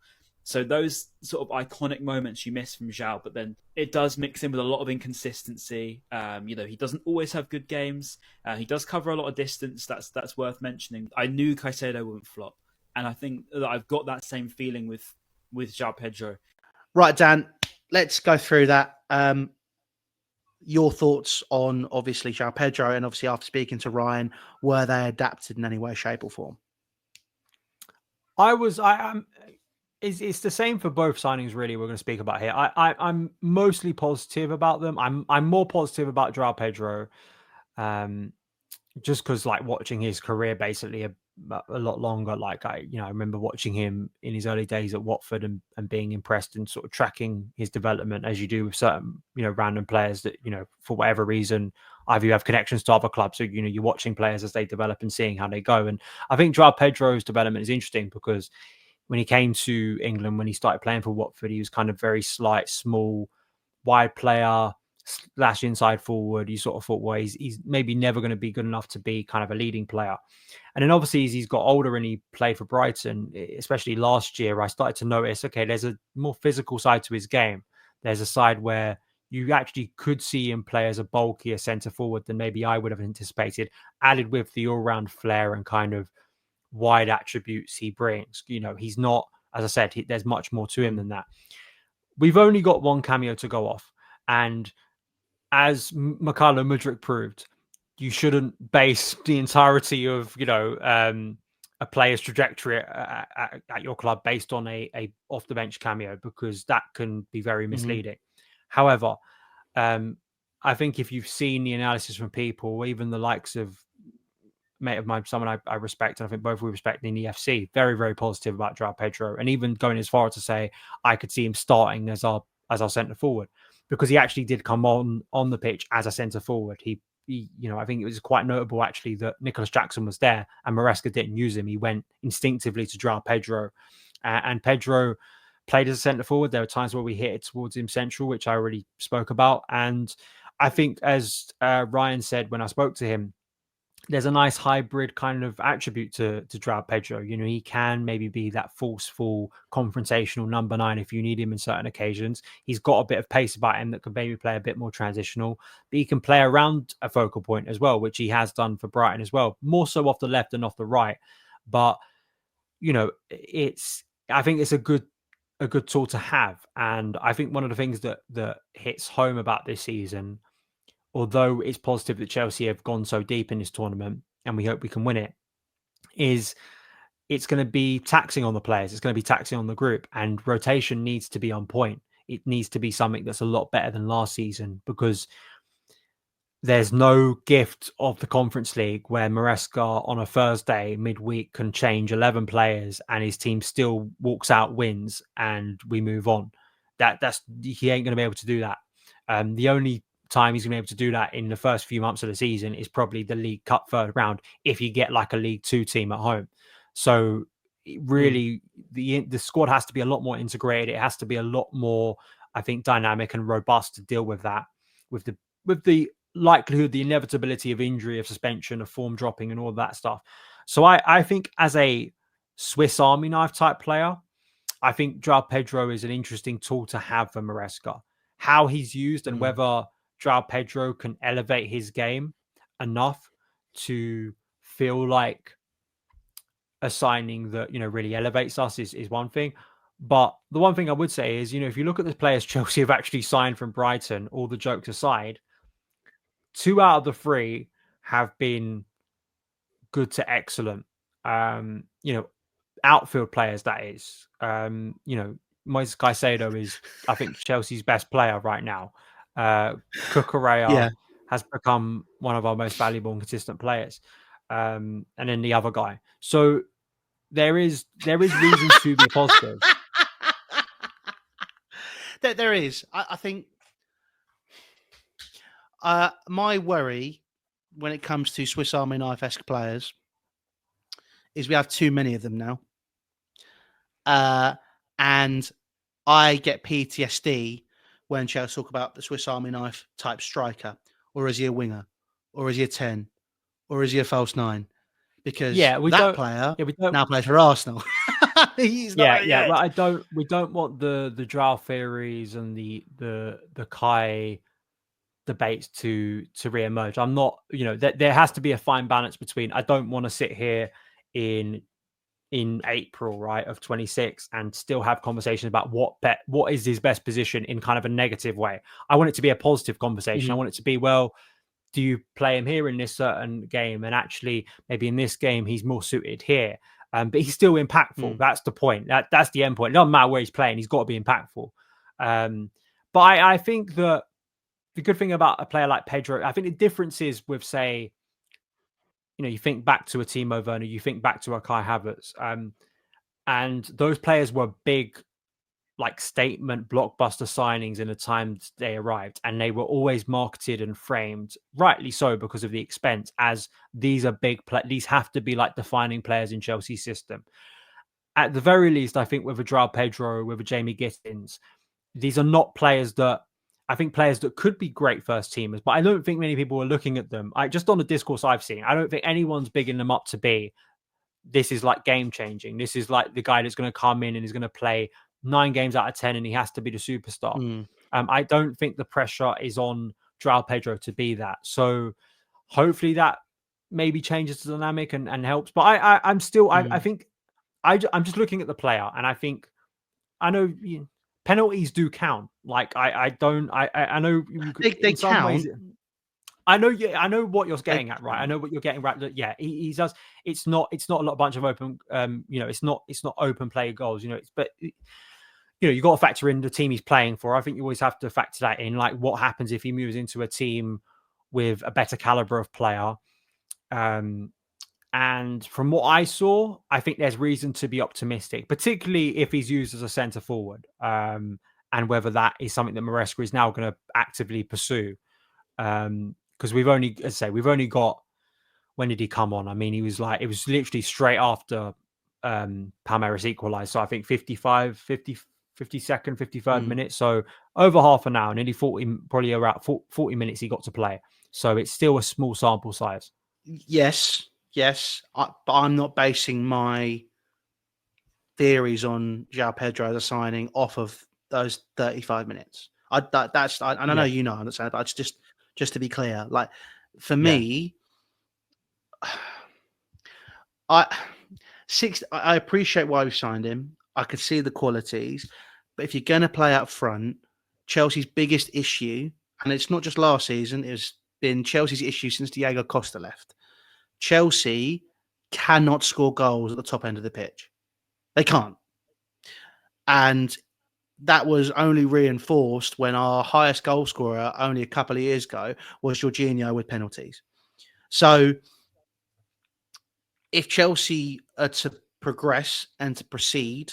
So those sort of iconic moments you miss from Joao, but then it does mix in with a lot of inconsistency. He doesn't always have good games. He does cover a lot of distance. That's worth mentioning. I knew Caicedo wouldn't flop, and I think that I've got that same feeling with Joao Pedro. Right, Dan, let's go through that. Your thoughts on obviously Joao Pedro, and obviously after speaking to Ryan, were they adapted in any way, shape, or form? It's the same for both signings, really. We're going to speak about here. I'm mostly positive about them. I'm more positive about Joao Pedro, just because watching his career basically a lot longer. I remember watching him in his early days at Watford and being impressed and sort of tracking his development, as you do with certain random players that for whatever reason either you have connections to other clubs, so you're watching players as they develop and seeing how they go. And I think Joao Pedro's development is interesting because when he came to England, when he started playing for Watford, he was kind of very slight, small, wide player, slash inside forward. You sort of thought, well, he's maybe never going to be good enough to be kind of a leading player. And then obviously as he's got older and he played for Brighton, especially last year, I started to notice, okay, there's a more physical side to his game. There's a side where you actually could see him play as a bulkier centre forward than maybe I would have anticipated, added with the all-round flair and kind of wide attributes he brings. He's not, as I said, there's much more to him than that. We've only got one cameo to go off. And as Mykhailo Mudryk proved, you shouldn't base the entirety of, a player's trajectory at your club based on a off-the-bench cameo, because that can be very misleading. However, I think if you've seen the analysis from people, even the likes of mate of mine, someone I respect, and I think both we respect in the EFC, very, very positive about Joao Pedro, and even going as far as to say I could see him starting as our centre forward, because he actually did come on the pitch as a centre forward. He I think it was quite notable actually that Nicholas Jackson was there and Maresca didn't use him. He went instinctively to Joao Pedro, and Pedro played as a centre forward. There were times where we hit it towards him central, which I already spoke about. And I think, as Ryan said when I spoke to him, there's a nice hybrid kind of attribute to Joao Pedro. He can maybe be that forceful, confrontational number 9 if you need him in certain occasions. He's got a bit of pace about him that could maybe play a bit more transitional, but he can play around a focal point as well, which he has done for Brighton as well, more so off the left than off the right. But, I think it's a good tool to have. And I think one of the things that hits home about this season, although it's positive that Chelsea have gone so deep in this tournament and we hope we can win it, is it's going to be taxing on the players. It's going to be taxing on the group, and rotation needs to be on point. It needs to be something that's a lot better than last season, because there's no gift of the Conference League where Maresca on a Thursday midweek can change 11 players and his team still walks out, wins, and we move on. He ain't going to be able to do that. The only time he's going to be able to do that in the first few months of the season is probably the League Cup third round, if you get like a League 2 team at home. So really, the squad has to be a lot more integrated. It has to be a lot more, I think, dynamic and robust to deal with that, with the likelihood, the inevitability of injury, of suspension, of form dropping, and all of that stuff. So I think as a Swiss Army knife type player, I think Joao Pedro is an interesting tool to have for Maresca. How he's used and whether Joao Pedro can elevate his game enough to feel like a signing that, really elevates us is one thing. But the one thing I would say is, if you look at the players Chelsea have actually signed from Brighton, all the jokes aside, 2 out of the 3 have been good to excellent. Outfield players, that is. Moises Caicedo is, I think, Chelsea's best player right now. Cucurella has become one of our most valuable and consistent players. And then the other guy. So there is reason to be positive. There is. I think my worry when it comes to Swiss Army knife-esque players is we have too many of them now. And I get PTSD when Chelsea talk about the Swiss Army knife type striker, or is he a winger, or is he a 10, or is he a false 9? Because that player now plays for Arsenal. He's not But we don't want the Joao theories and the Kai debates to re-emerge. I'm not, there has to be a fine balance between, I don't want to sit here in April, right, of 26 and still have conversations about what is his best position in kind of a negative way. I want it to be a positive conversation. I want it to be, well, do you play him here in this certain game? And actually, maybe in this game, he's more suited here. But he's still impactful. That's the point. That's the end point. It doesn't matter where he's playing. He's got to be impactful. But I think that the good thing about a player like Pedro, I think the difference is with, say, you think back to a Timo Werner, you think back to a Kai Havertz, and those players were big, like, statement blockbuster signings in the time they arrived, and they were always marketed and framed, rightly so, because of the expense, as these are big these have to be like defining players in Chelsea's system. At the very least, I think with a Joao Pedro, with a Jamie Gittens, these are not players that I think players that could be great first teamers, but I don't think many people are looking at them. Just on the discourse I've seen, I don't think anyone's bigging them up to be, this is like game changing. This is like the guy that's going to come in and is going to play 9 games out of 10 and he has to be the superstar. I don't think the pressure is on Joao Pedro to be that. So hopefully that maybe changes the dynamic and helps. But I'm still, I think I'm just looking at the player, and I think, I know penalties do count. Like I know they count. Ways, I know what you're getting at, right? I know what you're getting right. That he does. It's not a lot bunch of open. It's not open play goals. But you got to factor in the team he's playing for. I think you always have to factor that in. Like, what happens if he moves into a team with a better caliber of player? And from what I saw, I think there's reason to be optimistic, particularly if he's used as a centre forward, and whether that is something that Maresca is now going to actively pursue. Because we've only got, when did he come on? I mean, it was literally straight after Palmerias equalised. So I think 52nd, 53rd minute. So over half an hour, nearly 40, probably around 40 minutes he got to play. So it's still a small sample size. Yes, but I'm not basing my theories on Joao Pedro as a signing off of those 35 minutes. I know you know I understand, but it's just to be clear. Like, for me, I appreciate why we signed him. I could see the qualities, but if you're going to play up front, Chelsea's biggest issue, and it's not just last season, it's been Chelsea's issue since Diego Costa left. Chelsea cannot score goals at the top end of the pitch. They can't. And that was only reinforced when our highest goal scorer only a couple of years ago was Jorginho with penalties. So if Chelsea are to progress and to proceed,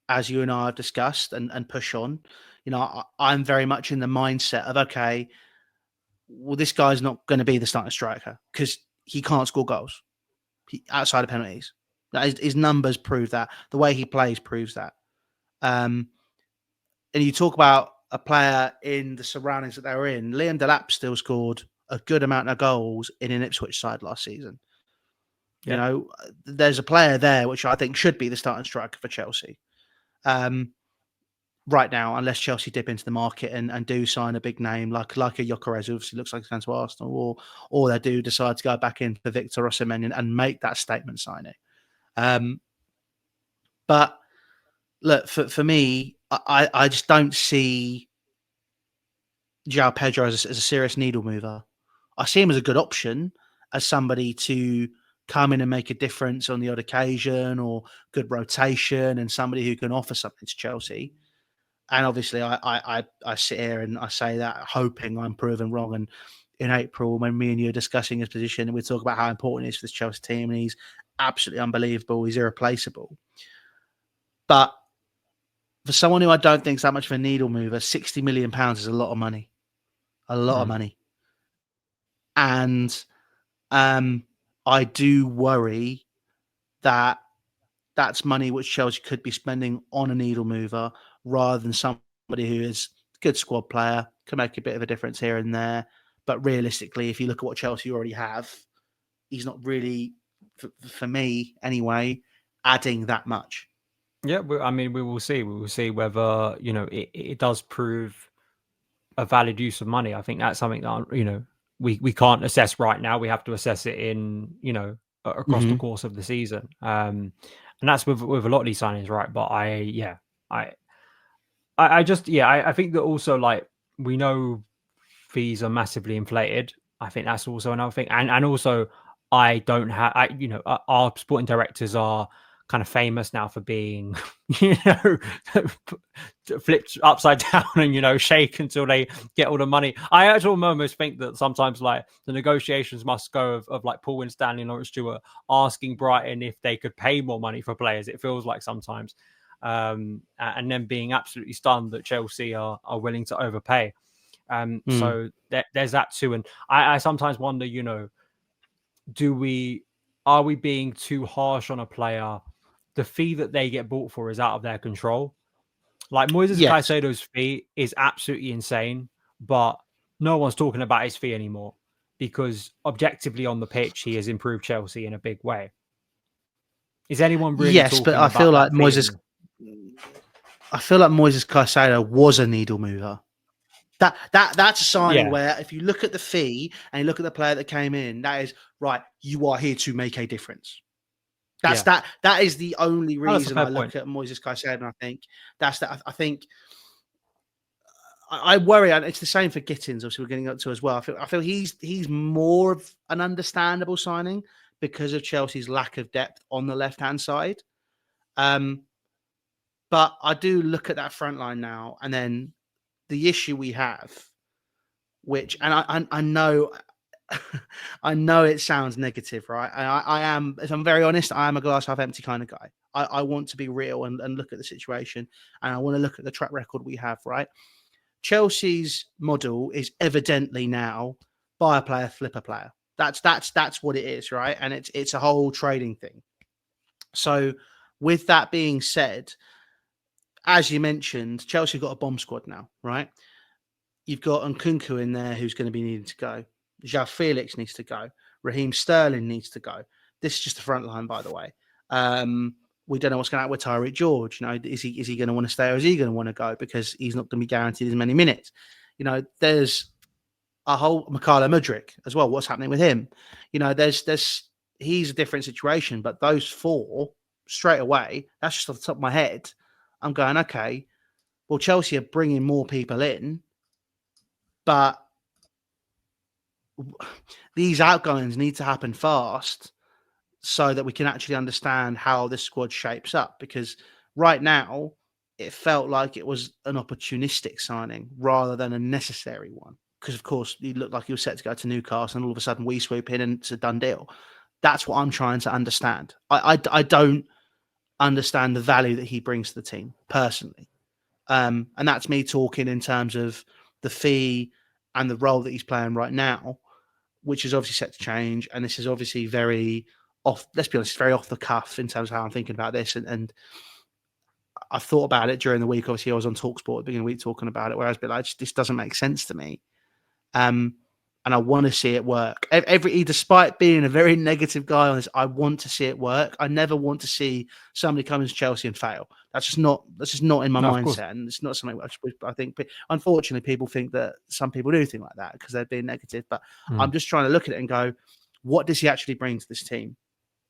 as you and I have discussed, and push on, I'm very much in the mindset of, okay, well, this guy's not going to be the starting striker because he can't score goals outside of penalties. His numbers prove that. The way he plays proves that. And you talk about a player in the surroundings that they were in. Liam Delap still scored a good amount of goals in an Ipswich side last season. Yeah. There's a player there which I think should be the starting striker for Chelsea. Right now, unless Chelsea dip into the market and do sign a big name like a Gyökeres, who obviously looks like he's going to Arsenal, or they do decide to go back in for Victor Osimhen and make that statement signing. But look, for me, I just don't see Joao Pedro as a serious needle mover. I see him as a good option, as somebody to come in and make a difference on the odd occasion, or good rotation, and somebody who can offer something to Chelsea. And obviously, I sit here and I say that hoping I'm proven wrong. And in April, when me and you are discussing his position, and we talk about how important he is for this Chelsea team, and he's absolutely unbelievable, he's irreplaceable. But for someone who I don't think is that much of a needle mover, £60 million is a lot of money. A lot of money. And I do worry that that's money which Chelsea could be spending on a needle mover rather than somebody who is a good squad player, can make a bit of a difference here and there. But realistically, if you look at what Chelsea already have, he's not really, for me anyway, adding that much. Yeah, I mean, we will see. We will see whether, it does prove a valid use of money. I think that's something that, we can't assess right now. We have to assess it in, across the course of the season. And that's with a lot of these signings, right? But I think that also, like, we know fees are massively inflated. I think that's also another thing. And also, I don't have, our sporting directors are kind of famous now for being, flipped upside down and, shake until they get all the money. I actually almost think that sometimes, like, the negotiations must go of like Paul Winstanley and Lawrence Stewart asking Brighton if they could pay more money for players. It feels like sometimes. And then being absolutely stunned that Chelsea are willing to overpay. So there's that too. And I sometimes wonder, are we being too harsh on a player? The fee that they get bought for is out of their control. Like, Moises Caicedo's fee is absolutely insane. but no one's talking about his fee anymore because objectively on the pitch, he has improved Chelsea in a big way. Is anyone really Yes, talking but I about feel like that fee Moises. I feel like Moises Caicedo was a needle mover. That's a signing where if you look at the fee and you look at the player that came in, that is right. You are here to make a difference. That is the only reason I look at Moises Caicedo, and I think that's that. I think I worry, and it's the same for Gittens. Obviously, we're getting up to as well. I feel he's more of an understandable signing because of Chelsea's lack of depth on the left hand side. But I do look at that front line now, and then the issue we have, which, and I know, I know it sounds negative, right? I am, if I'm very honest, I am a glass half empty kind of guy. I want to be real and look at the situation, and I want to look at the track record we have, right? Chelsea's model is evidently now buy a player, flip a player. That's what it is, right? And it's a whole trading thing. So with that being said, as you mentioned, Chelsea got a bomb squad now, right? You've got Nkunku in there who's going to be needing to go. Joao Felix needs to go. Raheem Sterling needs to go. This is just the front line, by the way. We don't know what's going to happen with Tyreek George. You know, is he going to want to stay or is he going to want to go because he's not going to be guaranteed as many minutes? You know, there's a whole Mikhailo Mudryk as well. What's happening with him? You know, he's a different situation, but those four straight away, that's just off the top of my head. I'm going, okay, well, Chelsea are bringing more people in, but these outgoings need to happen fast so that we can actually understand how this squad shapes up. Because right now, it felt like it was an opportunistic signing rather than a necessary one. Because, of course, he looked like he was set to go to Newcastle and all of a sudden we swoop in and it's a done deal. That's what I'm trying to understand. I don't understand the value that he brings to the team personally. And that's me talking in terms of the fee and the role that he's playing right now, which is obviously set to change. And this is obviously very off, let's be honest, very off the cuff in terms of how I'm thinking about this. And I've thought about it during the week. Obviously, I was on TalkSport at the beginning of the week talking about it, where I was a bit like, this doesn't make sense to me. And I want to see it work. Despite being a very negative guy on this, I want to see it work. I never want to see somebody come into Chelsea and fail. That's just not in my mindset, and it's not something I think. Unfortunately, people think that some people do think like that because they're being negative. But I'm just trying to look at it and go, what does he actually bring to this team?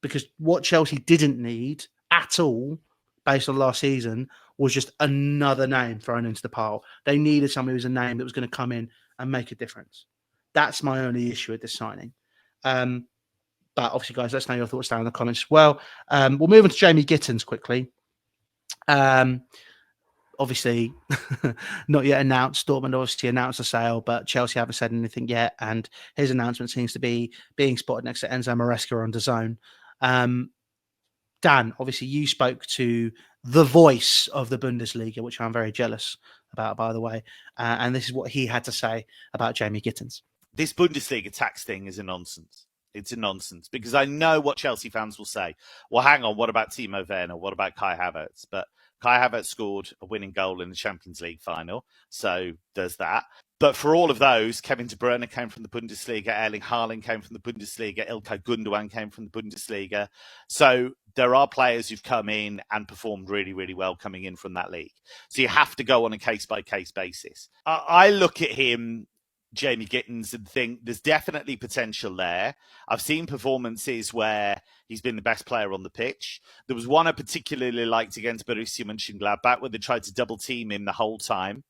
Because what Chelsea didn't need at all, based on last season, was just another name thrown into the pile. They needed somebody who was a name that was going to come in and make a difference. That's my only issue with this signing. But obviously, guys, let us know your thoughts down in the comments as well. We'll move on to Jamie Gittens quickly. Obviously, not yet announced. Dortmund obviously announced the sale, but Chelsea haven't said anything yet. And his announcement seems to be being spotted next to Enzo Maresca on DAZN. Dan, obviously, you spoke to the voice of the Bundesliga, which I'm very jealous about, by the way. And this is what he had to say about Jamie Gittens. This Bundesliga tax thing is a nonsense. It's a nonsense because I know what Chelsea fans will say. Well, hang on, what about Timo Werner? What about Kai Havertz? But Kai Havertz scored a winning goal in the Champions League final, so there's that. But for all of those, Kevin De Bruyne came from the Bundesliga, Erling Haaland came from the Bundesliga, Ilkay Gundogan came from the Bundesliga. So there are players who've come in and performed really, really well coming in from that league. So you have to go on a case-by-case basis. I look at him, Jamie Gittens, and think there's definitely potential there. I've seen performances where he's been the best player on the pitch. There was one I particularly liked against Borussia Mönchengladbach where they tried to double team him the whole time,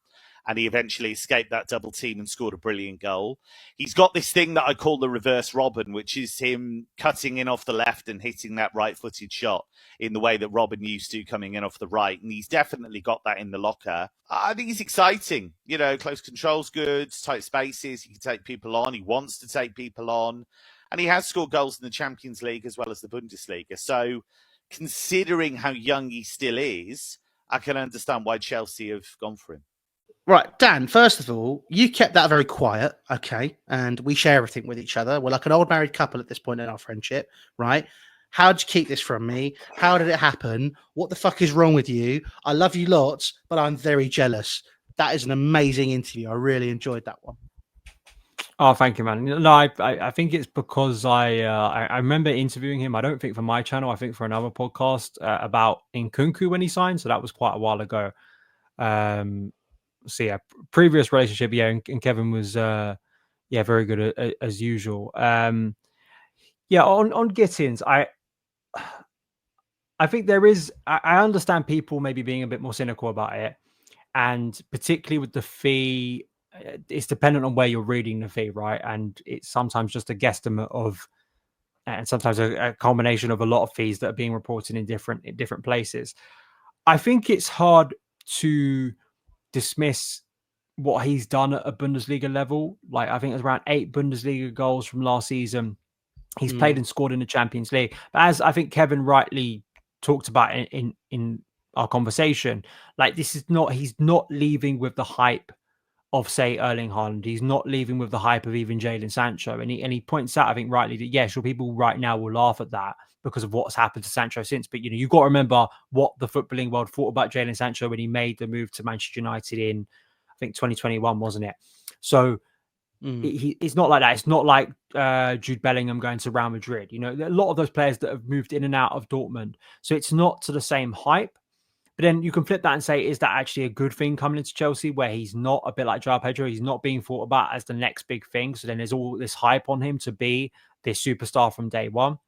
and he eventually escaped that double team and scored a brilliant goal. He's got this thing that I call the reverse Robin, which is him cutting in off the left and hitting that right-footed shot in the way that Robin used to, coming in off the right. And he's definitely got that in the locker. I think he's exciting. You know, close control's good, tight spaces. He can take people on. He wants to take people on. And he has scored goals in the Champions League as well as the Bundesliga. So considering how young he still is, I can understand why Chelsea have gone for him. Right, Dan, first of all, you kept that very quiet, okay? And we share everything with each other. We're like an old married couple at this point in our friendship, right? How did you keep this from me? How did it happen? What the fuck is wrong with you? I love you lots, but I'm very jealous. that is an amazing interview. I really enjoyed that one. Oh, thank you, man. No, I think it's because I remember interviewing him. I don't think for my channel. I think for another podcast about Nkunku when he signed. So that was quite a while ago. So yeah, previous relationship, yeah, and Kevin was very good as usual. Yeah, on Gittens, I think there is. I understand people maybe being a bit more cynical about it, and particularly with the fee, it's dependent on where you're reading the fee, right? And it's sometimes just a guesstimate of, and sometimes a combination of a lot of fees that are being reported in different places. I think it's hard to dismiss what he's done at a Bundesliga level. Like, I think it's around 8 Bundesliga goals from last season. He's played and scored in the Champions League. But as I think Kevin rightly talked about in our conversation, like, he's not leaving with the hype of, say, Erling Haaland. He's not leaving with the hype of even Jadon Sancho. And he points out, I think rightly, that, yeah, sure, people right now will laugh at that because of what's happened to Sancho since. But, you've got to remember what the footballing world thought about Jadon Sancho when he made the move to Manchester United in, I think, 2021, wasn't it? So it's not like that. It's not like Jude Bellingham going to Real Madrid. A lot of those players that have moved in and out of Dortmund. So it's not to the same hype. But then you can flip that and say, is that actually a good thing coming into Chelsea, where he's not a bit like Joao Pedro? He's not being thought about as the next big thing. So then there's all this hype on him to be this superstar from day one.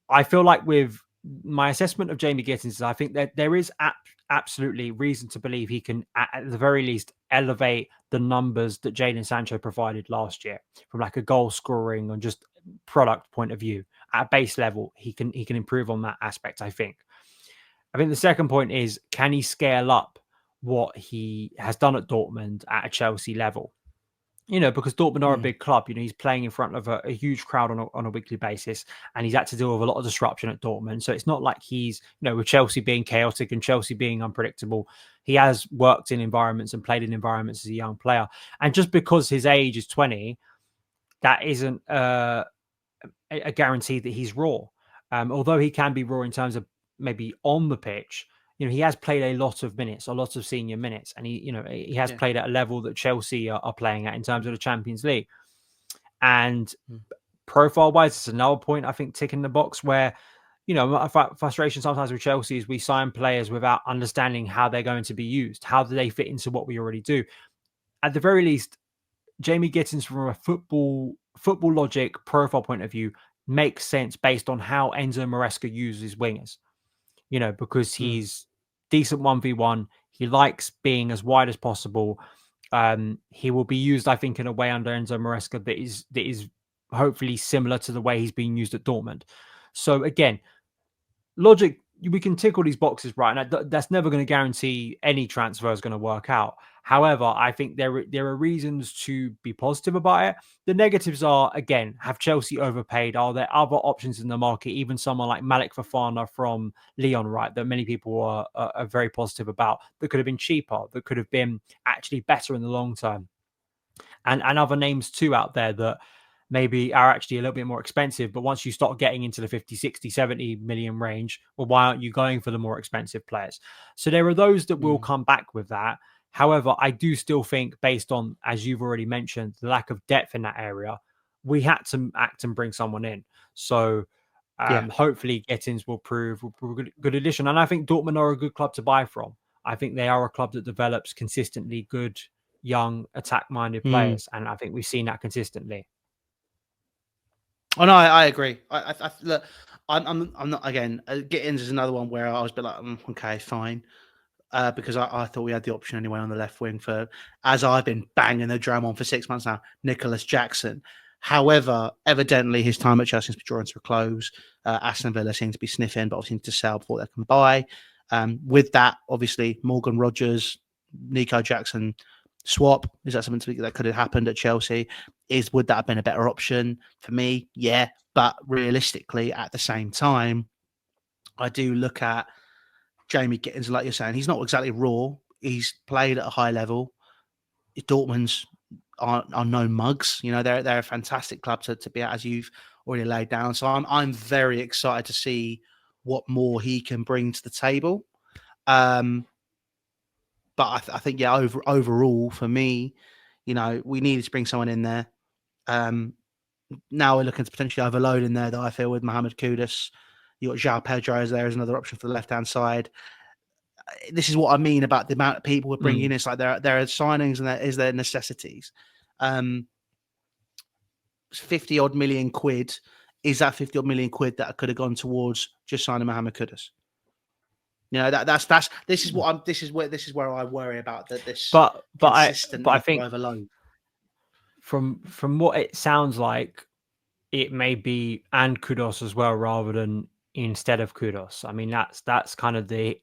I feel like with my assessment of Jamie Gittens, I think that there is absolutely reason to believe he can, at the very least, elevate the numbers that Jadon Sancho provided last year from like a goal scoring and just product point of view. At base level, he can improve on that aspect, I think. I think the second point is, can he scale up what he has done at Dortmund at a Chelsea level? Because Dortmund are a big club. He's playing in front of a huge crowd on a weekly basis, and he's had to deal with a lot of disruption at Dortmund. So it's not like he's, with Chelsea being chaotic and Chelsea being unpredictable, he has worked in environments and played in environments as a young player. And just because his age is 20, that isn't a guarantee that he's raw. Although he can be raw in terms of maybe on the pitch, he has played a lot of minutes, a lot of senior minutes, and he has played at a level that Chelsea are playing at in terms of the Champions League. And profile-wise, it's another point I think ticking the box where, frustration sometimes with Chelsea is we sign players without understanding how they're going to be used. How do they fit into what we already do? At the very least, Jamie Gittens, from a football logic profile point of view, makes sense based on how Enzo Maresca uses wingers. Because he's decent 1v1. He likes being as wide as possible. He will be used, I think, in a way under Enzo Maresca that is hopefully similar to the way he's being used at Dortmund. So again, logic, we can tick all these boxes, right? And that's never going to guarantee any transfer is going to work out. However, I think there are reasons to be positive about it. The negatives are, again, have Chelsea overpaid? Are there other options in the market? Even someone like Malik Fofana from Lyon, right, that many people are very positive about, that could have been cheaper, that could have been actually better in the long term. And other names too out there that maybe are actually a little bit more expensive, but once you start getting into the 50, 60, 70 million range, well, why aren't you going for the more expensive players? So there are those that will come back with that. However, I do still think, based on, as you've already mentioned, the lack of depth in that area, we had to act and bring someone in. So hopefully Gittens will prove a good addition. And I think Dortmund are a good club to buy from. I think they are a club that develops consistently good, young, attack-minded players. And I think we've seen that consistently. Oh no, I agree. Look, I'm not, again. Gittens is another one where I was a bit like, okay, fine, because I thought we had the option anyway on the left wing for, as I've been banging the drum on for 6 months now, Nicholas Jackson. However, evidently his time at Chelsea is drawing to a close. Aston Villa seem to be sniffing, but obviously need to sell before they can buy. With that, obviously Morgan Rogers, Nico Jackson swap, is that something that could have happened at Chelsea? Would that have been a better option for me? Yeah, but realistically, at the same time, I do look at Jamie Gittens, like you're saying, he's not exactly raw. He's played at a high level. Dortmund's are no mugs. They're a fantastic club to be at, as you've already laid down. So I'm very excited to see what more he can bring to the table. But I think, yeah, overall for me, we needed to bring someone in there. Now we're looking to potentially overload in there, that I feel, with Mohamed Kudus. You got Joao Pedro there as another option for the left-hand side. This is what I mean about the amount of people we're bringing in. It's like there are signings and there are necessities. 50 odd million quid. Is that 50 odd million quid that could have gone towards just signing Mohamed Kudus? This is where I worry about that. This but I think overload. From what it sounds like, it may be and Kudus as well, rather than instead of Kudus. I mean, that's kind of the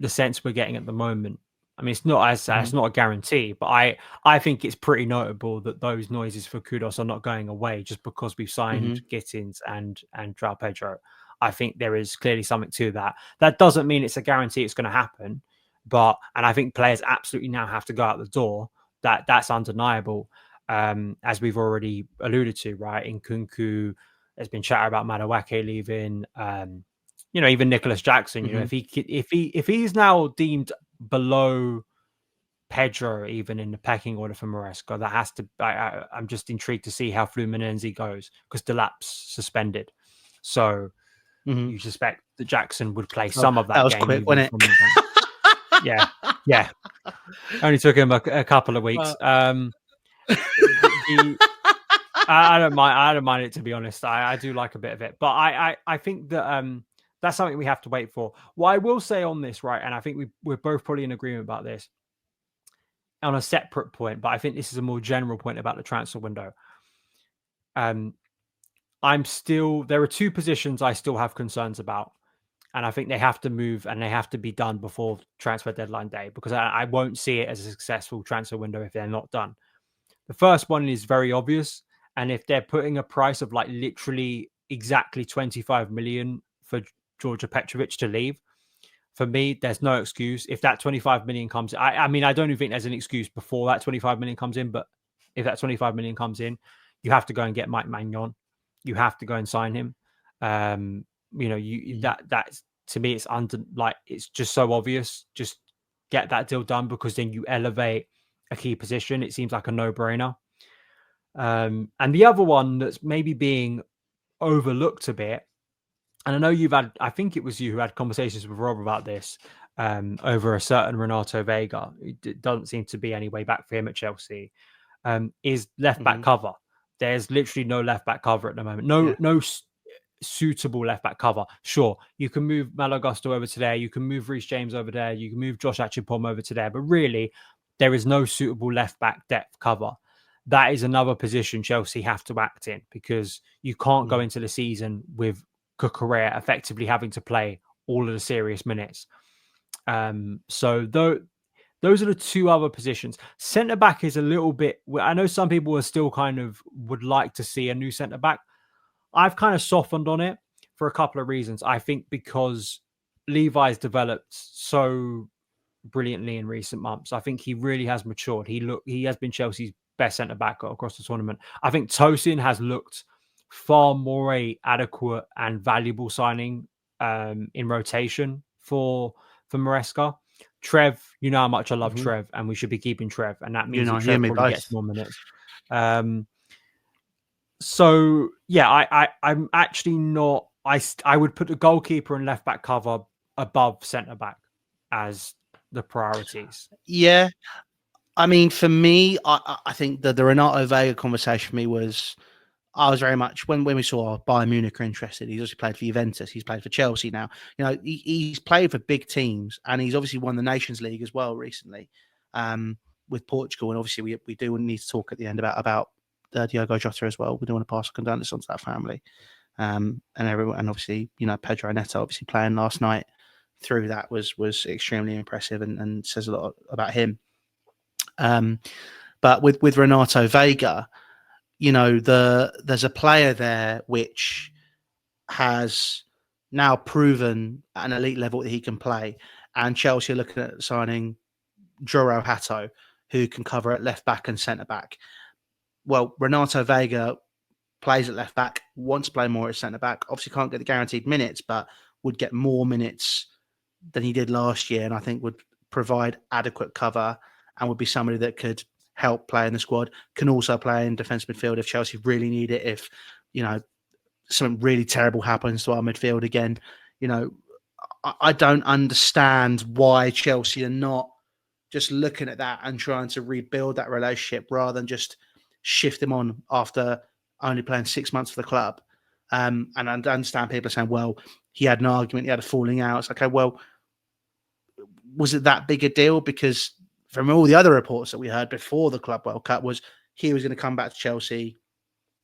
sense we're getting at the moment. I mean, it's not it's not a guarantee, but I think it's pretty notable that those noises for Kudus are not going away just because we've signed Gittens and Joao Pedro. I think there is clearly something to that. That doesn't mean it's a guarantee it's going to happen, and I think players absolutely now have to go out the door. That's undeniable, as we've already alluded to, right? Nkunku, there's been chatter about Madueke leaving. Even Nicholas Jackson. If he's now deemed below Pedro, even in the pecking order for Maresca, that has to. I'm just intrigued to see how Fluminense goes, because Delap's suspended, so you suspect that Jackson would play some of that was game. Quick, wasn't it? Yeah. Only took him a couple of weeks. I don't mind it, to be honest. I do like a bit of it, but I think that that's something we have to wait for. What I will say on this, right, and I think we're both probably in agreement about this on a separate point, but I think this is a more general point about the transfer window. There are two positions I still have concerns about, and I think they have to move and they have to be done before transfer deadline day, because I won't see it as a successful transfer window if they're not done. The first one is very obvious, and if they're putting a price of like literally exactly 25 million for Georgia Petrovic to leave, for me, there's no excuse. If that 25 million comes, I mean, I don't even think there's an excuse before that 25 million comes in, but if that 25 million comes in, you have to go and get Mike Magnon. You have to go and sign him. That's, to me, it's just so obvious. Just get that deal done, because then you elevate a key position. It seems like a no-brainer. And the other one that's maybe being overlooked a bit, and I know I think it was you who had conversations with Rob about this, over a certain Renato Vega. It doesn't seem to be any way back for him at Chelsea, is left-back cover. There's literally no left-back cover at the moment. No suitable left-back cover. Sure, you can move Malo Gusto over to there. You can move Reece James over there. You can move Josh Achipom over to there. But really, there is no suitable left-back depth cover. That is another position Chelsea have to act in, because you can't go into the season with Cucurella effectively having to play all of the serious minutes. So those are the two other positions. Centre-back is a little bit... I know some people are still kind of would like to see a new centre-back. I've kind of softened on it for a couple of reasons. I think because Levi's developed so brilliantly in recent months. I think he really has matured. He has been Chelsea's best centre-back across the tournament. I think Tosin has looked far more a adequate and valuable signing in rotation for Maresca. Trev, you know how much I love Trev, and we should be keeping Trev, and that means that Trev probably gets more minutes. So yeah, I'm actually not. I would put the goalkeeper and left back cover above centre back as the priorities. Yeah, I mean, for me, I think that the Renato Vega conversation for me was, I was very much, when we saw Bayern Munich are interested. He's also played for Juventus. He's played for Chelsea now. You know, he's played for big teams, and he's obviously won the Nations League as well recently with Portugal. And obviously, we do need to talk at the end about Diogo Jota as well. We don't want to pass a condolence on to that family and everyone. And obviously, you know, Pedro Neto obviously playing last night through that was extremely impressive and says a lot about him. But with Renato Vega, you know, there's a player there which has now proven at an elite level that he can play, and Chelsea are looking at signing Joao Hato, who can cover at left back and centre back. Well, Renato Vega plays at left back, wants to play more at centre back. Obviously, can't get the guaranteed minutes, but would get more minutes than he did last year, and I think would provide adequate cover and would be somebody that could help play in the squad, can also play in defence midfield if Chelsea really need it, if, you know, something really terrible happens to our midfield again. You know, I don't understand why Chelsea are not just looking at that and trying to rebuild that relationship rather than just shift him on after only playing 6 months for the club. And I understand people are saying, well, he had an argument, he had a falling out. It's like, okay, well, was it that big a deal? Because from all the other reports that we heard before the Club World Cup was he was going to come back to Chelsea,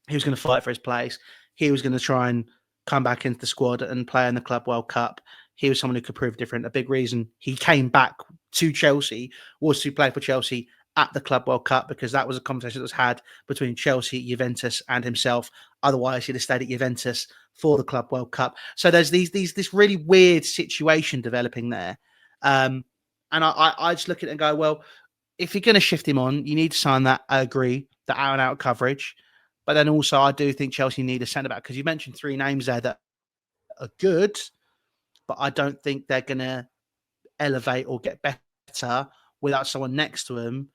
he was going to fight for his place, he was going to try and come back into the squad and play in the Club World Cup. He was someone who could prove different. A big reason he came back to Chelsea was to play for Chelsea at the Club World Cup, because that was a conversation that was had between Chelsea, Juventus, and himself. Otherwise, he'd have stayed at Juventus for the Club World Cup. So there's this really weird situation developing there. And I just look at it and go, well, if you're going to shift him on, you need to sign that. I agree, the out-and-out coverage. But then also, I do think Chelsea need a centre-back, because you mentioned 3 names there that are good, but I don't think they're going to elevate or get better without someone next to him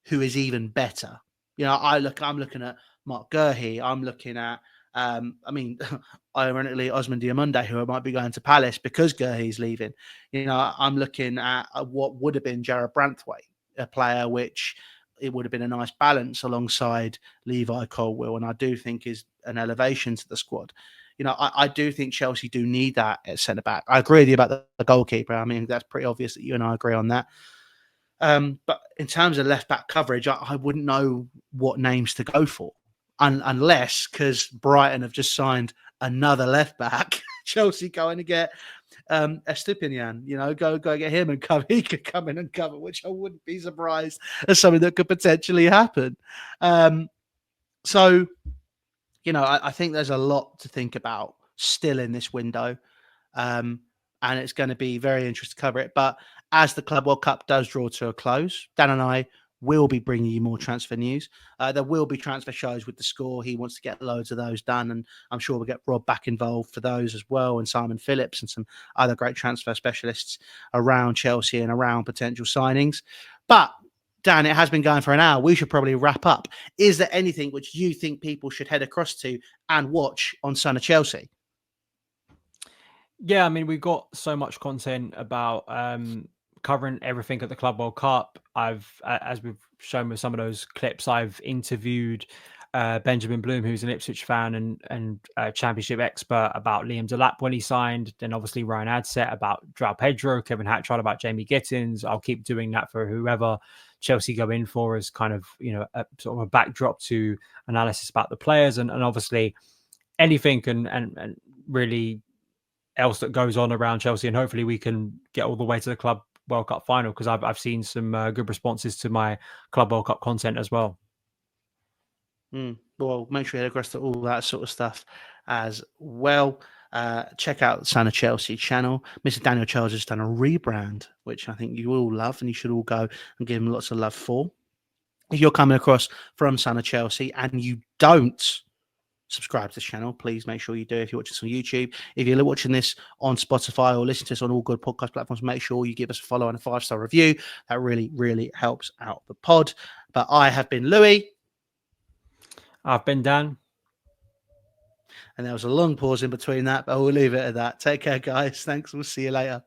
who is even better. You know, I'm looking at Mark Gurhey. I'm looking at, ironically, Osman Diamonde, who might be going to Palace because Gurhey's leaving. You know, I'm looking at what would have been Jarrad Branthwaite, a player which it would have been a nice balance alongside Levi Colwill, and I do think is an elevation to the squad. You know, I do think Chelsea do need that at centre-back. I agree with you about the goalkeeper. I mean, that's pretty obvious that you and I agree on that. But in terms of left-back coverage, I wouldn't know what names to go for. Unless, because Brighton have just signed another left-back, Chelsea going to get Estevao, you know, go get him and cover. He could come in and cover, which I wouldn't be surprised as something that could potentially happen. So, you know, I think there's a lot to think about still in this window. And it's going to be very interesting to cover it. But as the Club World Cup does draw to a close, Dan and I will be bringing you more transfer news. There will be transfer shows with The Score. He wants to get loads of those done, and I'm sure we'll get Rob back involved for those as well, and Simon Phillips and some other great transfer specialists around Chelsea and around potential signings. But Dan, it has been going for an hour. We should probably wrap up. Is there anything which you think people should head across to and watch on Son of Chelsea? Yeah, I mean, we've got so much content about covering everything at the Club World Cup. As we've shown with some of those clips, I've interviewed Benjamin Bloom, who's an Ipswich fan and Championship expert, about Liam Delap when he signed. Then obviously Ryan Adset about Joao Pedro, Kevin Hatchard about Jamie Gittens. I'll keep doing that for whoever Chelsea go in for, as kind of, you know, a sort of a backdrop to analysis about the players, and obviously anything and really else that goes on around Chelsea, and hopefully we can get all the way to the Club World Cup final, because I've seen some good responses to my Club World Cup content as well. Well, make sure you head across to all that sort of stuff as well. Check out the Son of Chelsea channel. Mr. Daniel Charles has done a rebrand, which I think you all love, and you should all go and give him lots of love for. If you're coming across from Son of Chelsea and you don't subscribe to this channel, please make sure you do. If you're watching this on YouTube, if you're watching this on Spotify or listen to this on all good podcast platforms, make sure you give us a follow and a 5-star review. That really, really helps out the pod. But I have been Louis. I've been Dan. And there was a long pause in between that, but we'll leave it at that. Take care, guys. Thanks. We'll see you later.